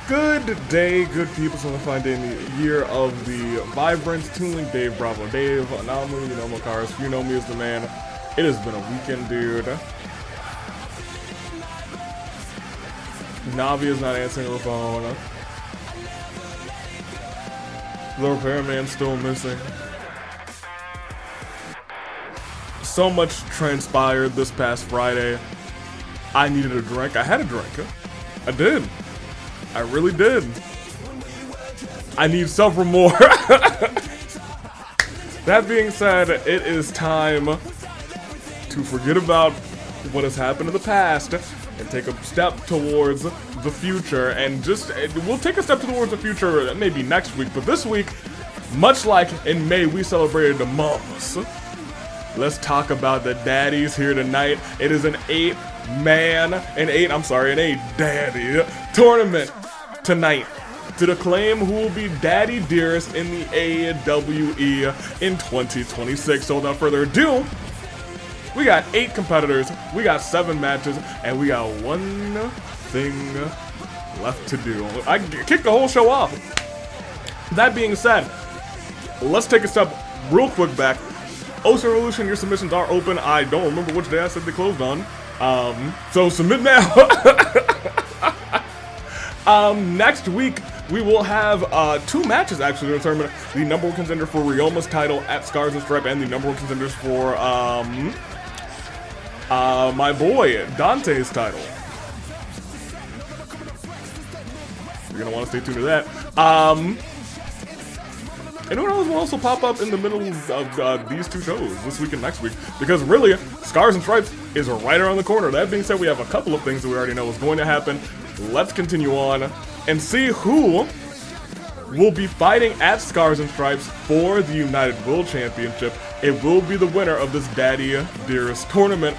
Good day, good people. So, fine day in the year of the Vibrant, Tuning Dave, Bravo Dave, Anomaly, you know my cars. If you know me as the man, it has been a weekend, dude. Navi is not answering her phone. The repairman's still missing. So much transpired this past Friday. I needed a drink. I had a drink. I did. I really did. I need several more. That being said, it is time to forget about what has happened in the past and take a step towards the future. And we'll take a step towards the future maybe next week, but this week, much like in May, we celebrated the moms. Let's talk about the daddies here tonight. It is an 8-daddy tournament tonight to declaim who will be Daddy Dearest in the AWE in 2026. So without further ado, we got 8 competitors, we got 7 matches, and we got one thing left to do. I kicked the whole show off. That being said, let's take a step real quick back. Ocean Revolution, your submissions are open. I don't remember which day I said they closed on. So submit now. Next week, we will have 2 matches actually to determine the number 1 contender for Ryoma's title at Scars and Stripe and the number 1 contenders for my boy Dante's title. You're gonna want to stay tuned to that. And who knows will also pop up in the middle of these 2 shows this week and next week, because really, Scars and Stripes is right around the corner. That being said, we have a couple of things that we already know is going to happen. Let's continue on and see who will be fighting at Scars and Stripes for the United World Championship. It will be the winner of this Daddy Dearest tournament.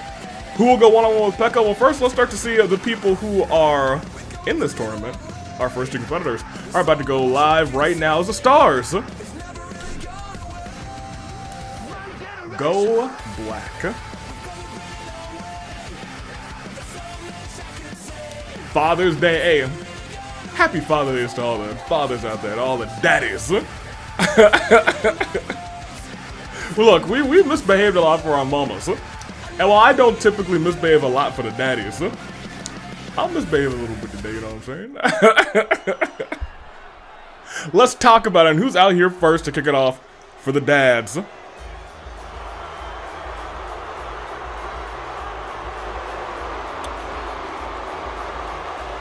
Who will go one-on-one with Pekka? Well, first, let's start to see the people who are in this tournament. Our first 2 competitors are about to go live right now as the Stars. Go Black. Father's Day. Hey, happy Father's Day to all the fathers out there, all the daddies. Well, look, we misbehaved a lot for our mamas. And while I don't typically misbehave a lot for the daddies, I'll misbehave a little bit today, you know what I'm saying? Let's talk about it. And who's out here first to kick it off for the dads?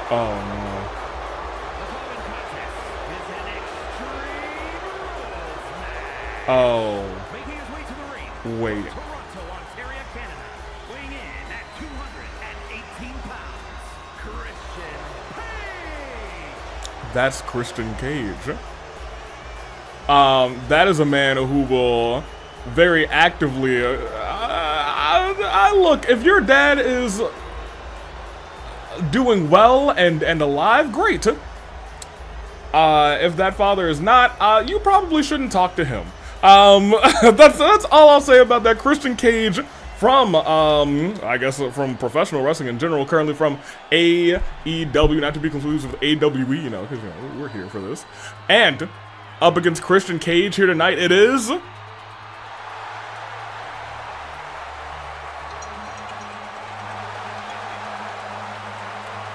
Oh no. Oh. Wait. That's Christian Cage. That is a man who will very actively look, if your dad is doing well and alive, great. If that father is not, you probably shouldn't talk to him. That's all I'll say about that. Christian Cage from, I guess from professional wrestling in general, currently from AEW, not to be confused with AWE, you know, because you know, we're here for this. And up against Christian Cage here tonight, it is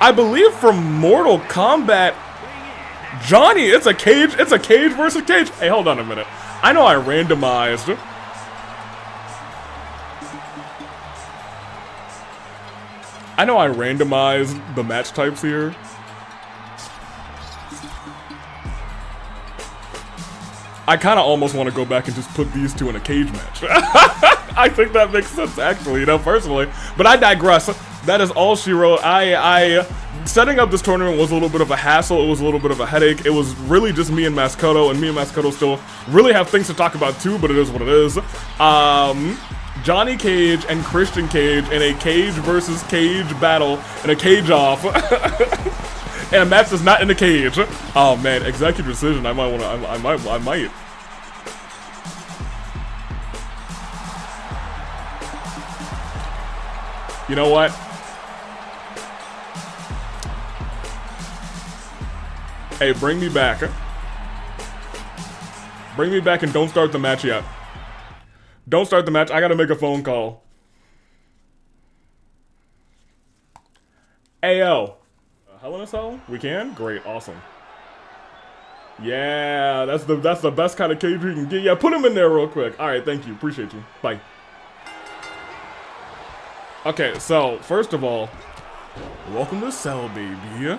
I believe from Mortal Kombat, Johnny. It's a Cage versus Cage. Hey, hold on a minute. I know I randomized the match types here. I kind of almost want to go back and just put these 2 in a cage match. I think that makes sense, actually, you know, personally. But I digress. That is all she wrote. Setting up this tournament was a little bit of a hassle. It was a little bit of a headache. It was really just me and Mascoto, and me and Mascoto still really have things to talk about too, but it is what it is. Johnny Cage and Christian Cage in a cage versus cage battle in a cage off. And a match that's not in the cage. Oh man, executive decision. I might. You know what? Hey, bring me back. Bring me back and don't start the match yet. Don't start the match. I gotta make a phone call. Ayo. Hell in a Cell? We can? Great, awesome. Yeah, that's the best kind of cage we can get. Yeah, put him in there real quick. Alright, thank you. Appreciate you. Bye. Okay, so, first of all, welcome to Cell, baby.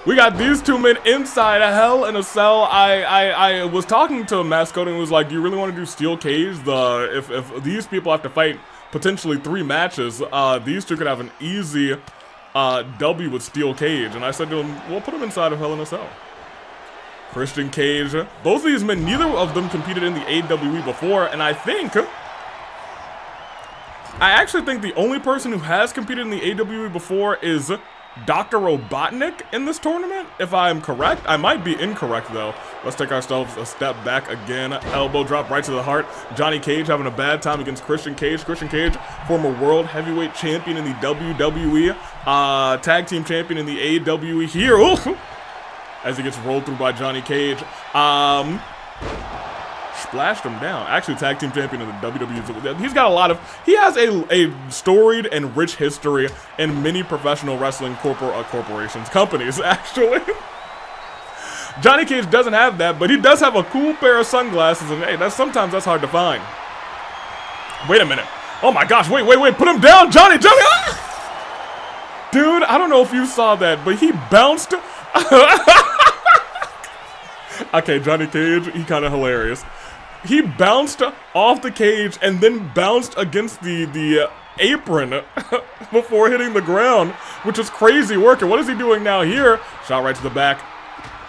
We got these two men inside a Hell in a Cell. I was talking to Mascot and was like, do you really want to do Steel Cage? If these people have to fight potentially 3 matches, these two could have an easy W with Steel Cage. And I said to him, well, put them inside of Hell in a Cell. Christian Cage. Both of these men, neither of them competed in the AWE before, and I actually think the only person who has competed in the AWE before is Dr. Robotnik in this tournament, if I'm correct. I might be incorrect, though. Let's take ourselves a step back again. Elbow drop right to the heart. Johnny Cage having a bad time against Christian Cage. Christian Cage, former world heavyweight champion in the WWE, tag team champion in the AWE here. Ooh. As he gets rolled through by Johnny Cage. Splashed him down. Actually, tag team champion in the WWE. He's got he has a storied and rich history in many professional wrestling companies, actually. Johnny Cage doesn't have that, but he does have a cool pair of sunglasses, and hey, sometimes that's hard to find. Wait a minute. Oh my gosh, wait, put him down, Johnny! Ah! Dude, I don't know if you saw that, but he bounced. Okay, Johnny Cage, he kind of hilarious. He bounced off the cage and then bounced against the apron before hitting the ground, which is crazy work. And what is he doing now here? Shot right to the back.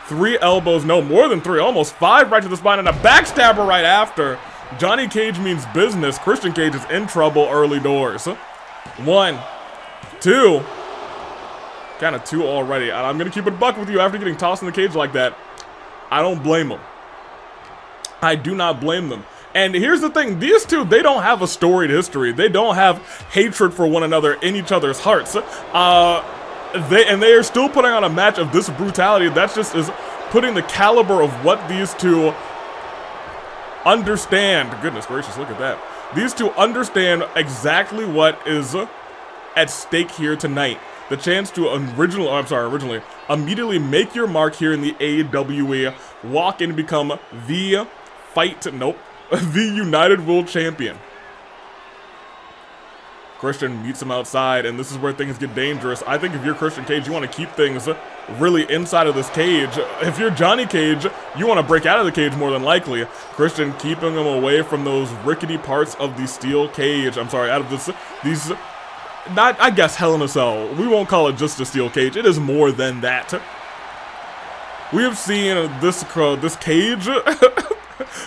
3 elbows, no, more than 3, almost 5 right to the spine, and a backstabber right after. Johnny Cage means business. Christian Cage is in trouble early doors. 1, 2. Kind of 2 already. I'm going to keep it a buck with you after getting tossed in the cage like that. I don't blame them. I do not blame them. And here's the thing, these two, they don't have a storied history. They don't have hatred for one another in each other's hearts. They are still putting on a match of this brutality. That just is putting the caliber of what these two understand. Goodness gracious, look at that. These two understand exactly what is at stake here tonight. The chance to originally immediately make your mark here in the AWE, walk in and become the the United World Champion. Christian meets him outside, and this is where things get dangerous. I think if you're Christian Cage, you want to keep things really inside of this cage. If you're Johnny Cage, you want to break out of the cage more than likely. Christian keeping him away from those rickety parts of the steel cage. I'm sorry, out of these. Not, I guess, Hell in a Cell. We won't call it just a steel cage. It is more than that. We have seen this cage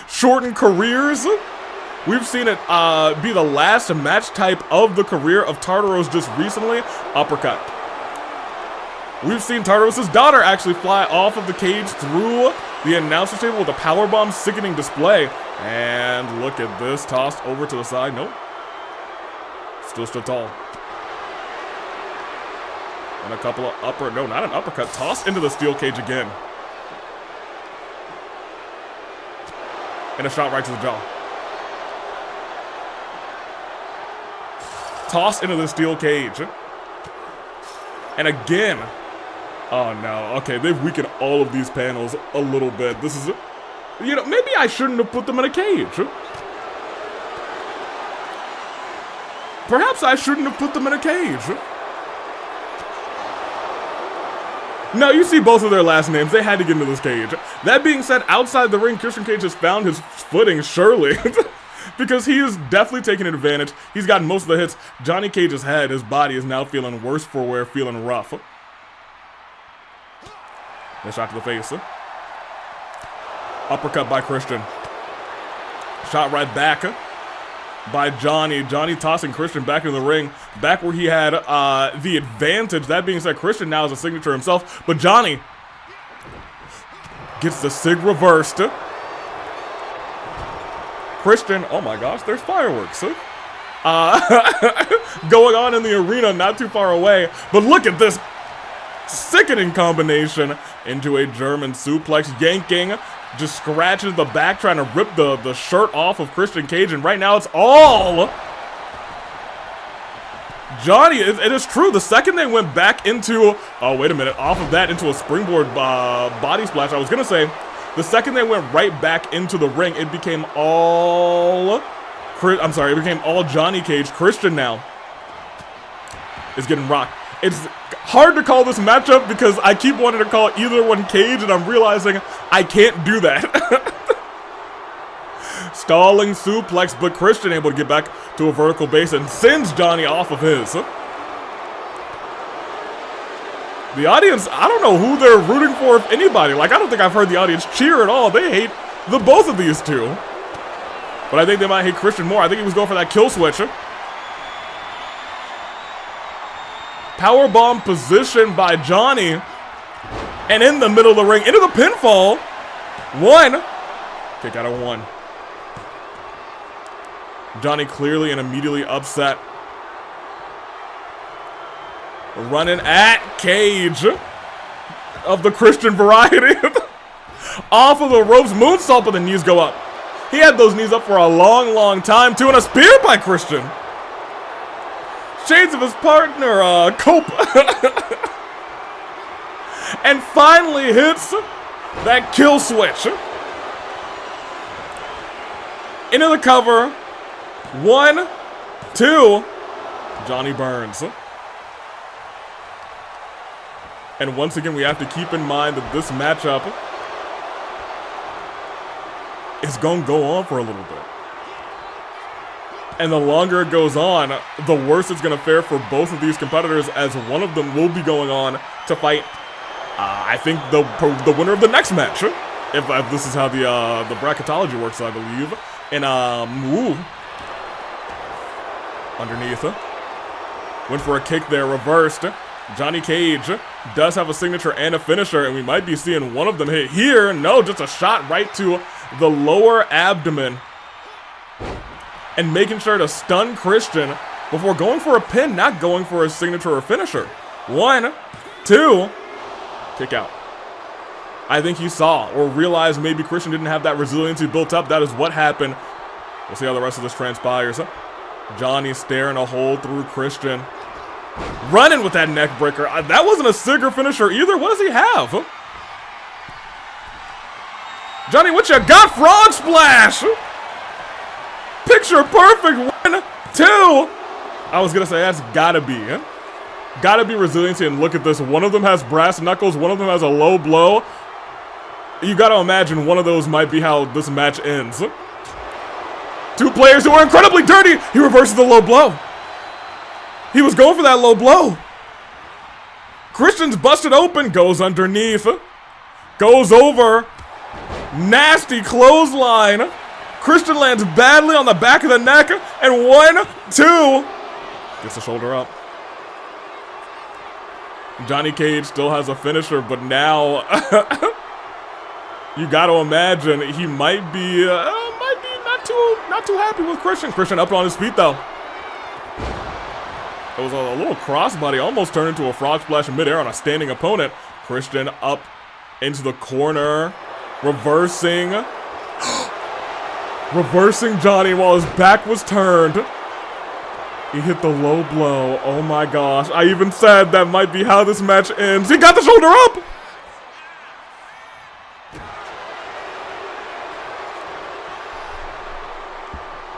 shorten careers. We've seen it be the last match type of the career of Tartaros just recently. Uppercut. We've seen Tartaros' daughter actually fly off of the cage through the announcer's table with a powerbomb, sickening display. And look at this, tossed over to the side. Nope. Still stood tall. And a couple of no, not an uppercut, tossed into the steel cage again. And a shot right to the jaw. Tossed into the steel cage. And again. Oh no, okay, they've weakened all of these panels a little bit. This is, you know, maybe I shouldn't have put them in a cage. Perhaps I shouldn't have put them in a cage. No, you see both of their last names. They had to get into this cage. That being said, outside the ring, Christian Cage has found his footing, surely. Because he is definitely taking advantage. He's gotten most of the hits. Johnny Cage's head, his body is now feeling worse for wear, feeling rough. A shot to the face. Uppercut by Christian. Shot right back by Johnny. Johnny tossing Christian back into the ring, back where he had the advantage. That being said, Christian now has a signature himself, but Johnny gets the sig reversed. Christian, oh my gosh, there's fireworks. Going on in the arena not too far away, but look at this sickening combination into a German suplex, yanking, just scratching the back, trying to rip the shirt off of Christian Cage, and right now it's all Johnny. It is true, the second they went back into, oh wait a minute, off of that into a springboard body splash, I was gonna say, the second they went right back into the ring, it became all, it became all Johnny Cage. Christian now is getting rocked. It's hard to call this matchup because I keep wanting to call either one Cage, and I'm realizing I can't do that. Stalling suplex, but Christian able to get back to a vertical base and sends Johnny off of his. The audience, I don't know who they're rooting for, if anybody. Like, I don't think I've heard the audience cheer at all. They hate the both of these two. But I think they might hate Christian more. I think he was going for that kill switch. Powerbomb position by Johnny. And in the middle of the ring, into the pinfall. One. Kick out of one. Johnny clearly and immediately upset. Running at Cage of the Christian variety. Off of the ropes, moonsault, but the knees go up. He had those knees up for a long, long time too, and a spear by Christian. Shades of his partner, Cope. And finally hits that kill switch. Into the cover. 1, 2. Johnny burns. And once again, we have to keep in mind that this matchup is going to go on for a little bit. And the longer it goes on, the worse it's going to fare for both of these competitors, as one of them will be going on to fight, I think, the winner of the next match. If this is how the bracketology works, I believe. And, underneath. Went for a kick there, reversed. Johnny Cage does have a signature and a finisher, and we might be seeing one of them hit here. No, just a shot right to the lower abdomen. And making sure to stun Christian before going for a pin, not going for a signature or finisher. 1, 2, kick out. I think he saw or realized maybe Christian didn't have that resiliency built up. That is what happened. We'll see how the rest of this transpires. Johnny staring a hole through Christian. Running with that neck breaker. That wasn't a Sigger finisher either. What does he have? Johnny, what you got? Frog splash! Picture perfect. 1, 2. I was gonna say that's gotta be resiliency, and look at this. One of them has brass knuckles, one of them has a low blow. You gotta imagine one of those might be how this match ends. Two players who are incredibly dirty. He reverses the low blow. He was going for that low blow. Christian's busted open, goes underneath, goes over, nasty clothesline. Christian lands badly on the back of the neck, and 1, 2, gets the shoulder up. Johnny Cage still has a finisher, but now you got to imagine he might be not too happy with Christian. Christian up on his feet though. It was a little crossbody, almost turned into a frog splash in midair on a standing opponent. Christian up into the corner, reversing Johnny while his back was turned. He hit the low blow. Oh my gosh. I even said that might be how this match ends. He got the shoulder up!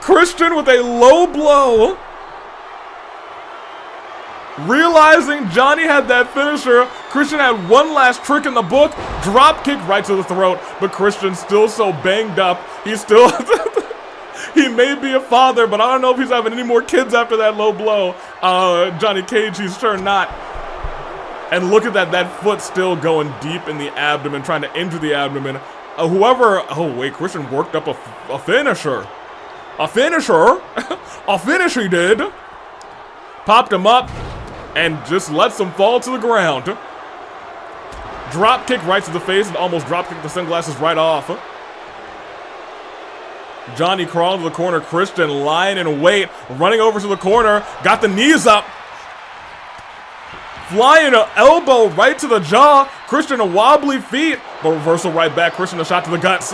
Christian with a low blow. Realizing Johnny had that finisher, Christian had one last trick in the book. Drop kick right to the throat, but Christian's still so banged up. He's still... He may be a father, but I don't know if he's having any more kids after that low blow. Johnny Cage, he's sure not. And look at that foot still going deep in the abdomen, trying to injure the abdomen. Oh wait, Christian worked up a finisher. A finisher? A finish he did. Popped him up and just lets him fall to the ground. Drop kick right to the face and almost drop kicked the sunglasses right off. Johnny crawling to the corner. Christian lying in wait, running over to the corner. Got the knees up. Flying an elbow right to the jaw. Christian a wobbly feet, but reversal right back. Christian a shot to the guts.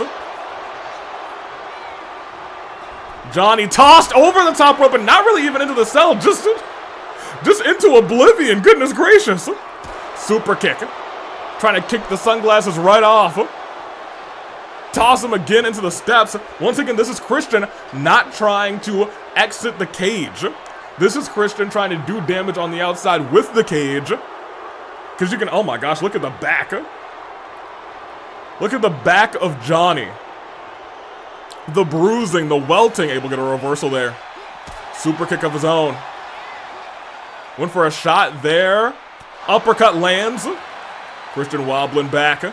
Johnny tossed over the top rope and not really even into the cell, just into oblivion. Goodness gracious. Super kick. Trying to kick the sunglasses right off. Toss him again into the steps. Once again, this is Christian not trying to exit the cage. This is Christian trying to do damage on the outside with the cage. Because you can, oh my gosh, look at the back. Look at the back of Johnny. The bruising, the welting, able to get a reversal there. Super kick of his own. Went for a shot there. Uppercut lands. Christian wobbling back.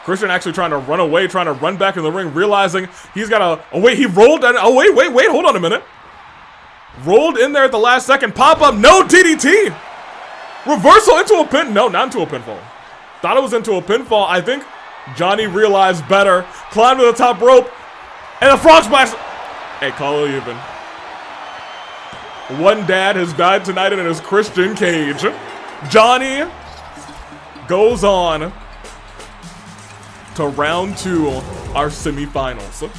Christian actually trying to run away, trying to run back in the ring, realizing he's got a, oh wait, he rolled, and oh wait, hold on a minute. Rolled in there at the last second, pop up, no DDT. Reversal into a pin, no, not into a pinfall. Thought it was into a pinfall. I think Johnny realized better. Climbed to the top rope, and a frog splash. Hey, call it even. One dad has died tonight in his Christian cage. Johnny goes on to round 2, our semifinals.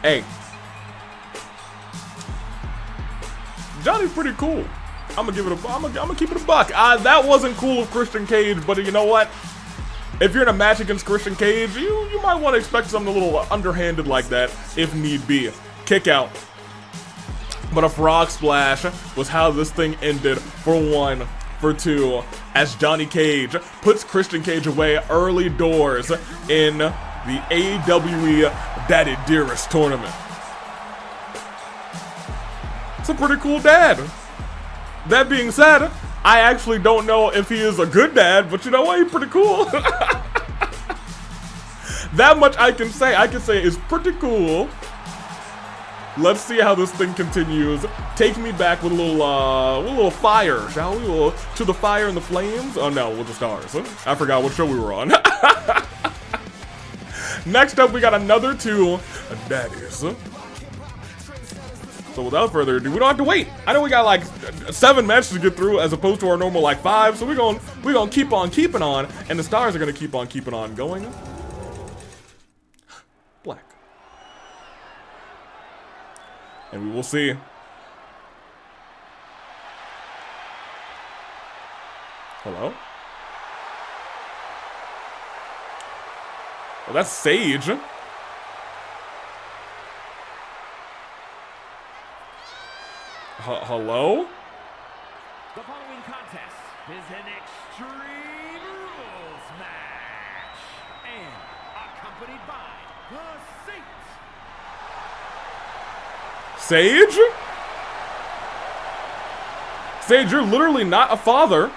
Hey, Johnny's pretty cool. I'm gonna keep it a buck. That wasn't cool of Christian Cage, but you know what? If you're in a match against Christian Cage, you might want to expect something a little underhanded like that, if need be. Kick out. But a frog splash was how this thing ended for 1, for 2, as Johnny Cage puts Christian Cage away early doors in the AWE Dearest tournament. It's a pretty cool dad. That being said, I actually don't know if he is a good dad, but you know what? He's pretty cool. That much I can say. I can say it's pretty cool. Let's see how this thing continues. Take me back with a little fire, shall we? To the fire and the flames? Oh no, with the stars. I forgot what show we were on. Next up, we got another 2 Daddies. So without further ado, we don't have to wait. I know we got like 7 matches to get through as opposed to our normal like 5. So we're gonna keep on keeping on, and the stars are gonna keep on keeping on going. Black. And we will see. Hello? Well, that's Sage. Hello? The following contest is an Extreme Rules match and accompanied by the Saints. Sage? Sage, you're literally not a father.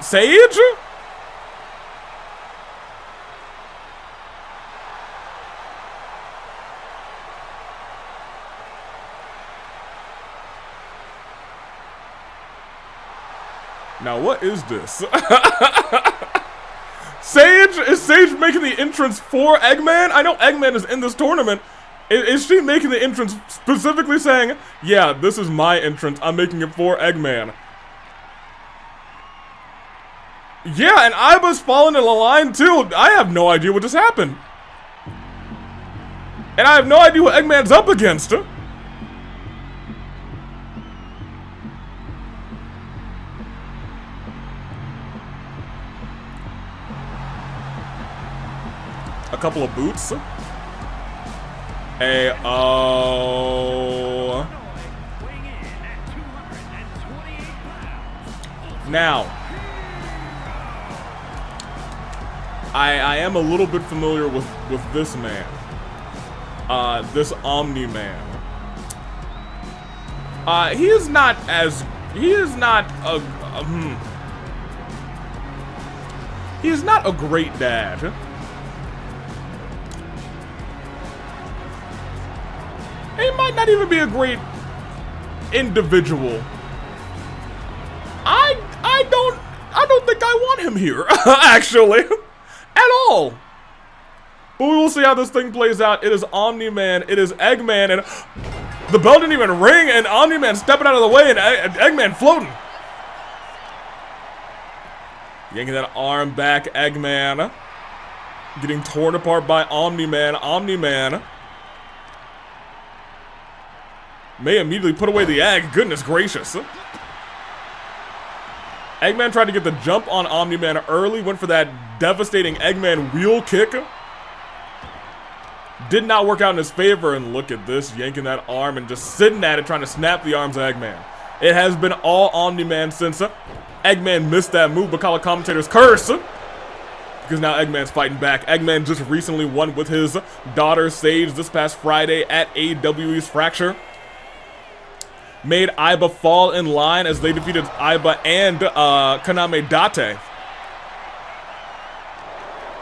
Sage? Now what is this? Sage? Is Sage making the entrance for Eggman? I know Eggman is in this tournament. Is she making the entrance specifically saying, yeah, this is my entrance, I'm making it for Eggman? Yeah, and Iba's fallen in the line too. I have no idea what just happened. And I have no idea what Eggman's up against. A couple of boots. Now, I am a little bit familiar with this man. This Omni-Man. He is not a great dad. He might not even be a great individual. I don't think I want him here, actually, at all. But we will see how this thing plays out. It is Omni-Man, it is Eggman, and the bell didn't even ring, and Omni-Man stepping out of the way, and Eggman floating. Yanking that arm back, Eggman. Getting torn apart by Omni-Man. Omni-Man may immediately put away the egg. Goodness gracious. Eggman tried to get the jump on Omni-Man early. Went for that devastating Eggman wheel kick. Did not work out in his favor. And look at this. Yanking that arm and just sitting at it. Trying to snap the arms of Eggman. It has been all Omni-Man since Eggman missed that move. But call a commentator's curse. Because now Eggman's fighting back. Eggman just recently won with his daughter Sage this past Friday at AEW's Fracture. Made Iba fall in line as they defeated Iba and Kaname Date.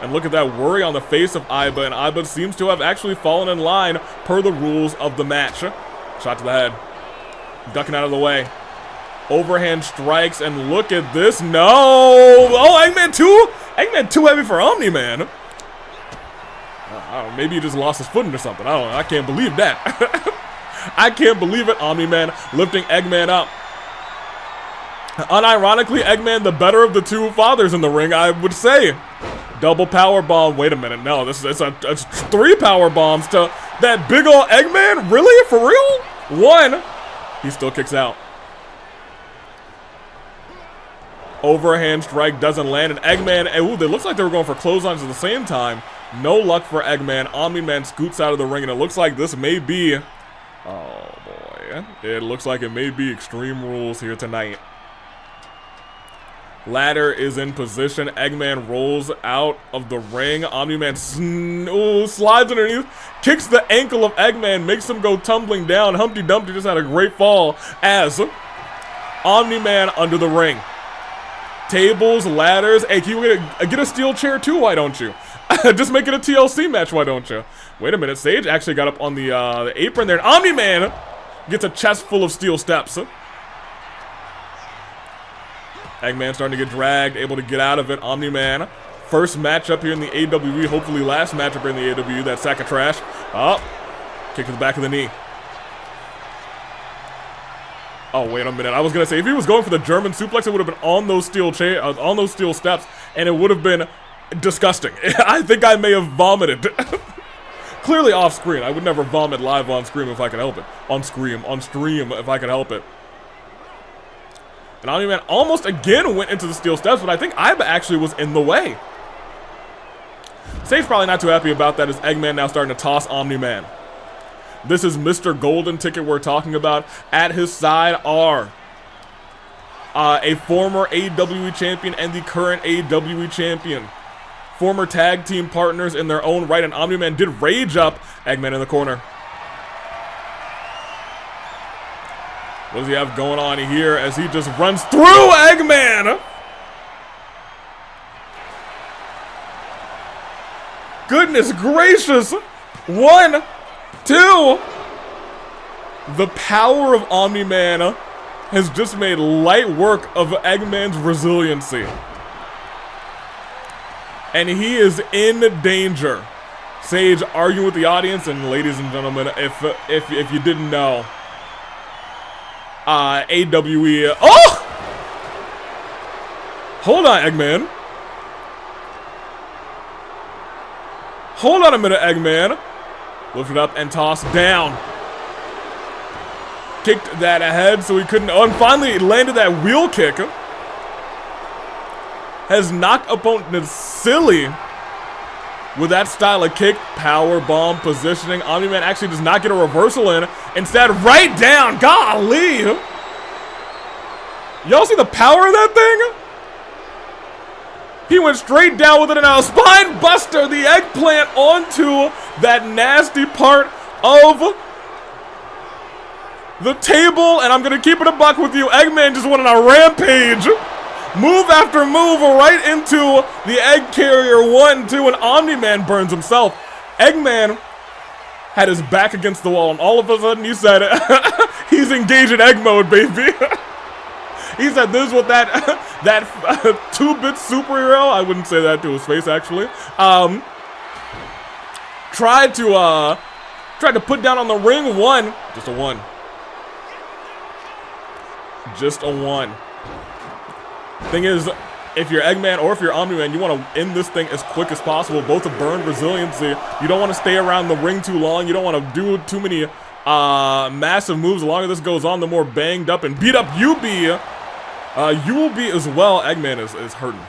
And look at that worry on the face of Iba, and Iba seems to have actually fallen in line per the rules of the match. Shot to the head. Ducking out of the way. Overhand strikes, and look at this. No! Oh, Eggman too? Eggman too heavy for Omni-Man. I don't know, maybe he just lost his footing or something. I don't know. I can't believe that. I can't believe it. Omni-Man lifting Eggman up. Unironically, Eggman the better of the two fathers in the ring, I would say. Double power bomb. Wait a minute. No, it's 3 power bombs to that big ol' Eggman? Really? For real? 1. He still kicks out. Overhand strike doesn't land, and Eggman, ooh, it looks like they were going for clotheslines at the same time. No luck for Eggman. Omni-Man scoots out of the ring, and it looks like this may be, oh boy, it looks like it may be Extreme Rules here tonight. Ladder is in position. Eggman rolls out of the ring. Omni-Man slides underneath, kicks the ankle of Eggman, makes him go tumbling down. Humpty Dumpty just had a great fall as Omni-Man under the ring. Tables, ladders. Hey, can you get a steel chair too? Why don't you? Just make it a TLC match. Why don't you? Wait a minute. Sage actually got up on the apron there. And Omni-Man gets a chest full of steel steps. Eggman starting to get dragged, able to get out of it. Omni-Man, first matchup here in the AWE. Hopefully last matchup here in the AWE. That sack of trash. Oh, kick to the back of the knee. Oh, wait a minute. I was going to say, if he was going for the German suplex, it would have been on those steel steps, and it would have been disgusting. I think I may have vomited. Clearly off screen. I would never vomit live on screen if I could help it. On stream if I could help it. And Omni-Man almost again went into the steel steps, but I think Iba actually was in the way. Sage's probably not too happy about that as Eggman now starting to toss Omni-Man. This is Mr. Golden Ticket we're talking about. At his side are a former AWE champion and the current AWE champion. Former tag team partners in their own right, and Omni-Man did rage up Eggman in the corner. What does he have going on here as he just runs through Eggman? Goodness gracious. 1, 2. The power of Omni-Man has just made light work of Eggman's resiliency. And he is in danger. Sage arguing with the audience, and ladies and gentlemen, if you didn't know, AWE. Oh! Hold on, Eggman. Hold on a minute, Eggman. Lift it up and toss down. Kicked that ahead so he couldn't. Oh, and finally landed that wheel kick. Has knocked opponent silly with that style of kick. Power bomb positioning. Omni-Man actually does not get a reversal in. Instead, right down. Golly. Y'all see the power of that thing? He went straight down with it, and now spine buster, the eggplant onto that nasty part of the table, and I'm gonna keep it a buck with you. Eggman just went on a rampage. Move after move right into the egg carrier. 1, 2, and Omni-Man burns himself. Eggman had his back against the wall, and all of a sudden he said, he's engaged in egg mode, baby. He said this with that 2-bit superhero. I wouldn't say that to his face, actually. tried to put down on the ring. One. Just a one. Just a one. Thing is, if you're Eggman or if you're Omni-Man, you want to end this thing as quick as possible, both to burn resiliency. You don't want to stay around the ring too long. You don't want to do too many massive moves. The longer this goes on, the more banged up and beat up you will be as well. Eggman is hurting.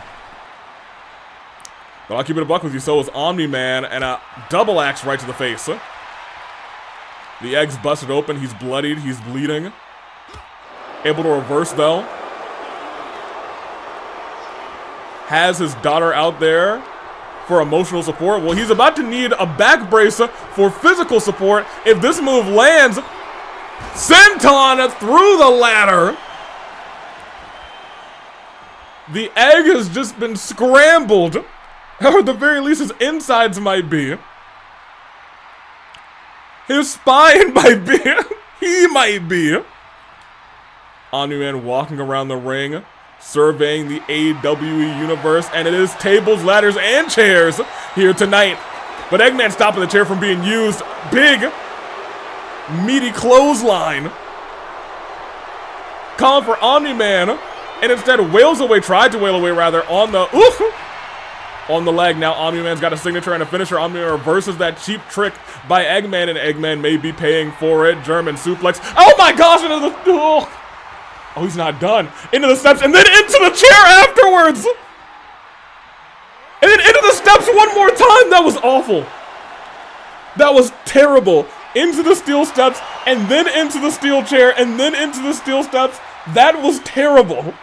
But I'll keep it a buck with you, so is Omni-Man, and a double axe right to the face. The egg's busted open, he's bloodied, he's bleeding. Able to reverse though. Has his daughter out there for emotional support. Well, he's about to need a back brace for physical support. If this move lands, senton through the ladder. The egg has just been scrambled, or at the very least his insides might be. His spine might be. He might be. Omni-Man walking around the ring, surveying the AWE universe, and it is tables, ladders, and chairs here tonight. But Eggman stopping the chair from being used. Big, meaty clothesline. Calling for Omni-Man, and instead wails away, tried to wail away rather, on the, on the leg. Now Omni-Man's got a signature and a finisher. Omni-Man reverses that cheap trick by Eggman, and Eggman may be paying for it. German suplex. Oh my gosh, into the, oh, he's not done. Into the steps, and then into the chair afterwards! And then into the steps one more time! That was awful. That was terrible. Into the steel steps, and then into the steel chair, and then into the steel steps. That was terrible.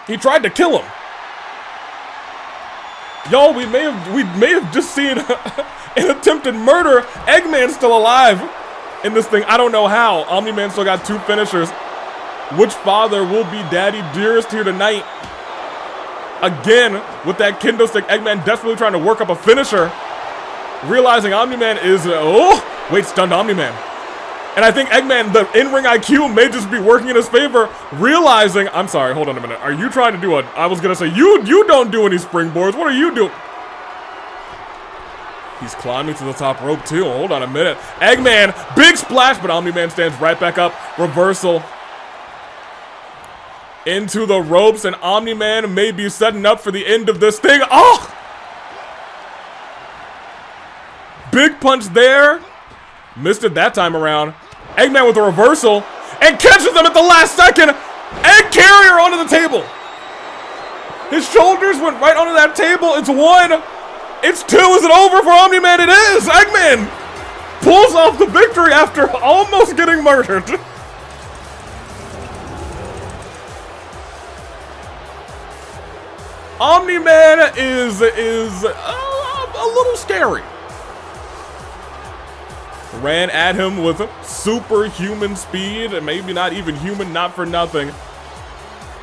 He tried to kill him. Y'all, we may have just seen an attempted murder. Eggman's still alive in this thing. I don't know how. Omni-Man still got two finishers. Which father will be Daddy Dearest here tonight? Again, with that kendo stick, Eggman desperately trying to work up a finisher. Realizing Omni-Man is, stunned Omni-Man. And I think Eggman, the in-ring IQ may just be working in his favor, realizing, I'm sorry, hold on a minute. Are you trying to do I was gonna say, you don't do any springboards. What are you doing? He's climbing to the top rope too. Hold on a minute. Eggman, big splash, but Omni-Man stands right back up. Reversal. Into the ropes, and Omni-Man may be setting up for the end of this thing. Oh! Big punch there. Missed it that time around. Eggman with a reversal, and catches them at the last second. Egg carrier onto the table. His shoulders went right onto that table. It's one. It's two. Is it over for Omni-Man? It is. Eggman pulls off the victory after almost getting murdered. Omni-Man is a little scary. Ran at him with superhuman speed, and maybe not even human, not for nothing.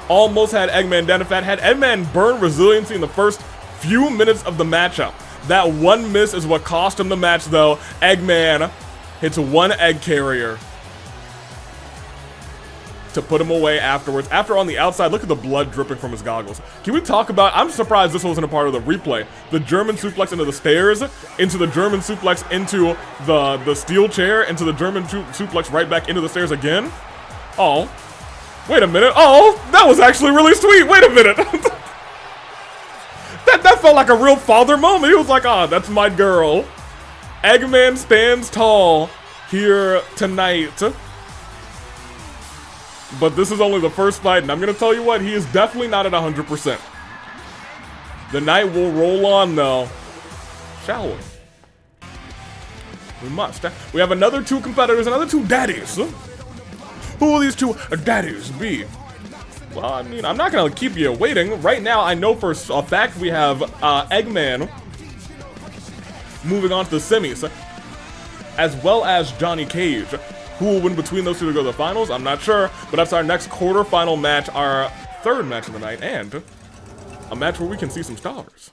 Almost had Eggman down to fat. Had Eggman burn resiliency in the first few minutes of the matchup. That one miss is what cost him the match, though. Eggman hits one egg carrier to put him away afterwards. After on the outside, look at the blood dripping from his goggles. Can we talk about, I'm surprised this wasn't a part of the replay. The German suplex into the stairs, into the German suplex into the steel chair, into the German suplex right back into the stairs again. Oh, wait a minute. Oh, that was actually really sweet. Wait a minute. that felt like a real father moment. He was like, ah, that's my girl. Eggman stands tall here tonight. But this is only the first fight, and I'm going to tell you what, he is definitely not at 100%. The night will roll on, though. Shall we? We must. We have another two competitors, another two daddies. Who will these two daddies be? Well, I mean, I'm not going to keep you waiting. Right now, I know for a fact we have Eggman moving on to the semis, as well as Johnny Cage. Who will win between those two to go to the finals? I'm not sure, but that's our next quarterfinal match, our third match of the night, and a match where we can see some stars.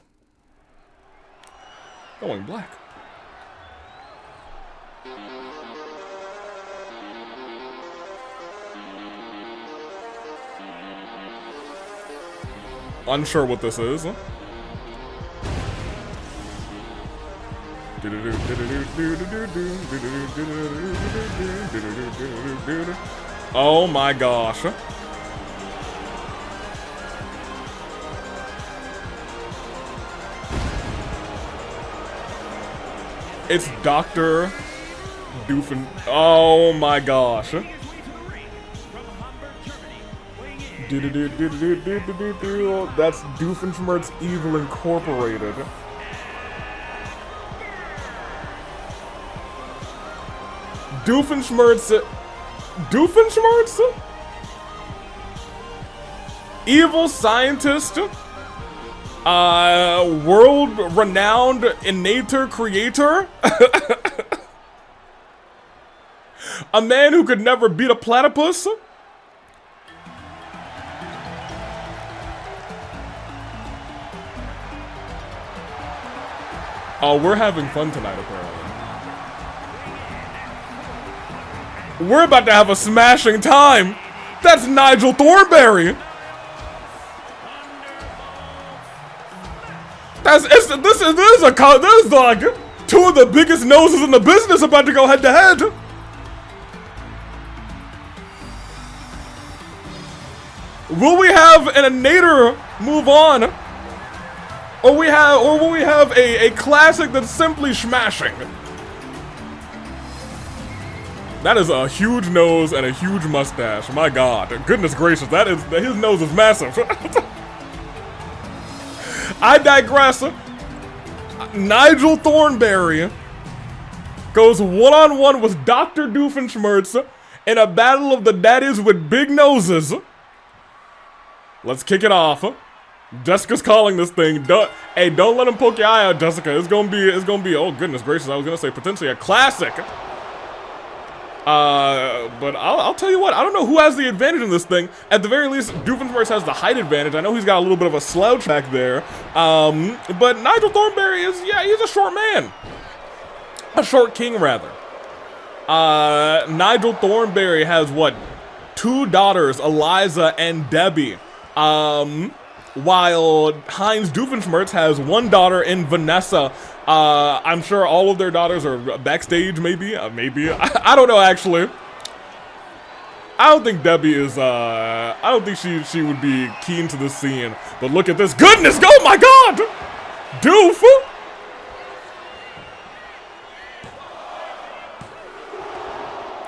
Going black. Unsure what this is. Oh my gosh. It's Dr. Doofen. Oh my gosh. That's Doofenshmirtz Evil Incorporated. Doofenshmirtz. Evil scientist. World-renowned innator creator. A man who could never beat a platypus. Oh, we're having fun tonight, apparently. We're about to have a smashing time. That's Nigel Thornberry. This is like two of the biggest noses in the business about to go head to head. Will we have an innator move on? Or will we have a classic that's simply smashing? That is a huge nose and a huge mustache. My God, goodness gracious, his nose is massive. I digress. Nigel Thornberry goes one-on-one with Dr. Doofenshmirtz in a battle of the daddies with big noses. Let's kick it off. Jessica's calling this thing. Hey, don't let him poke your eye out, Jessica. It's gonna be, oh goodness gracious, I was gonna say potentially a classic. But I'll tell you what, I don't know who has the advantage in this thing. At the very least, Doofenshmirtz has the height advantage. I know he's got a little bit of a slouch back there. But Nigel Thornberry is, yeah, he's a short man. A short king, rather. Nigel Thornberry has, what, 2 daughters, Eliza and Debbie. While Heinz Doofenshmirtz has 1 daughter in Vanessa. I'm sure all of their daughters are backstage, maybe. I don't know, actually. I don't think Debbie is, I don't think she would be keen to this scene. But look at this goodness! Oh my God! Doof!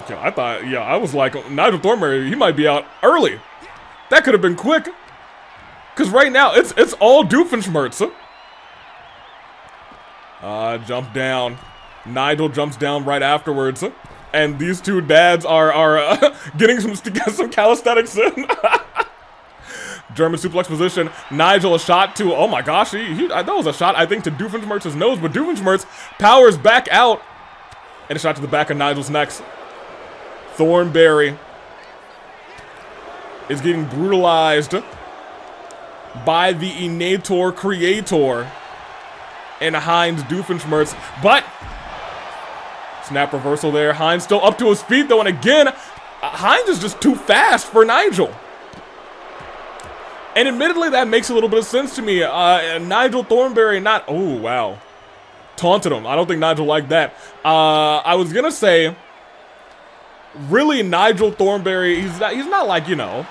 Yeah, I was like, Nigel Thornberry, he might be out early. That could have been quick. Because right now, it's all Doofenshmirtz. Jump down. Nigel jumps down right afterwards. And these two dads are getting some calisthenics in. German suplex position. Nigel a shot to, oh my gosh, that was a shot, I think, to Doofenshmirtz's nose, but Doofenshmirtz powers back out. And a shot to the back of Nigel's neck. Thornberry is getting brutalized by the innator creator and Heinz Doofenshmirtz, but snap reversal there. Heinz still up to his feet though, and again, Heinz is just too fast for Nigel. And admittedly, that makes a little bit of sense to me. Nigel Thornberry not, oh wow, taunted him. I don't think Nigel liked that. I was gonna say, really, Nigel Thornberry, he's not like, you know,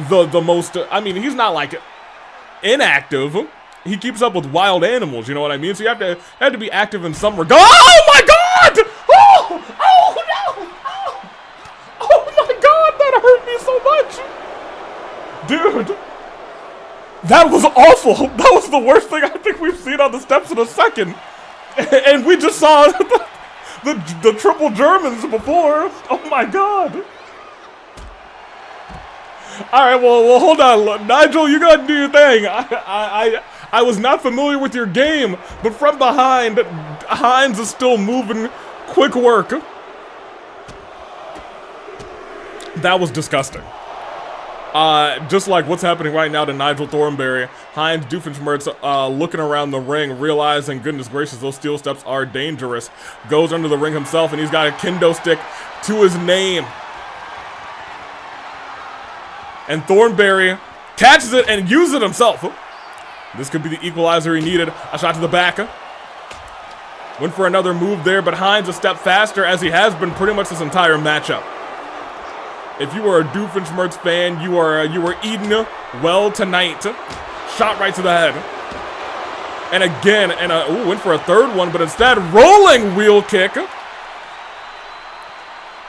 the most, I mean, he's not like inactive. He keeps up with wild animals, you know what I mean? So you have to be active in some regard. Oh my God! Oh no! Oh my God, that hurt me so much! Dude, that was awful. That was the worst thing I think we've seen on the steps in a second. And we just saw the triple Germans before. Oh my God. All right, well, hold on, Nigel, you gotta do your thing. I was not familiar with your game, but from behind, Heinz is still moving. Quick work. That was disgusting. Just like what's happening right now to Nigel Thornberry, Heinz Doofenshmirtz looking around the ring, realizing, goodness gracious, those steel steps are dangerous. Goes under the ring himself, and he's got a kendo stick to his name. And Thornberry catches it and uses it himself. This could be the equalizer he needed. A shot to the back. Went for another move there, but Hines a step faster, as he has been pretty much this entire matchup. If you are a Doofenshmirtz fan, you were eating well tonight. Shot right to the head. And again, ooh, went for a third one, but instead, rolling wheel kick.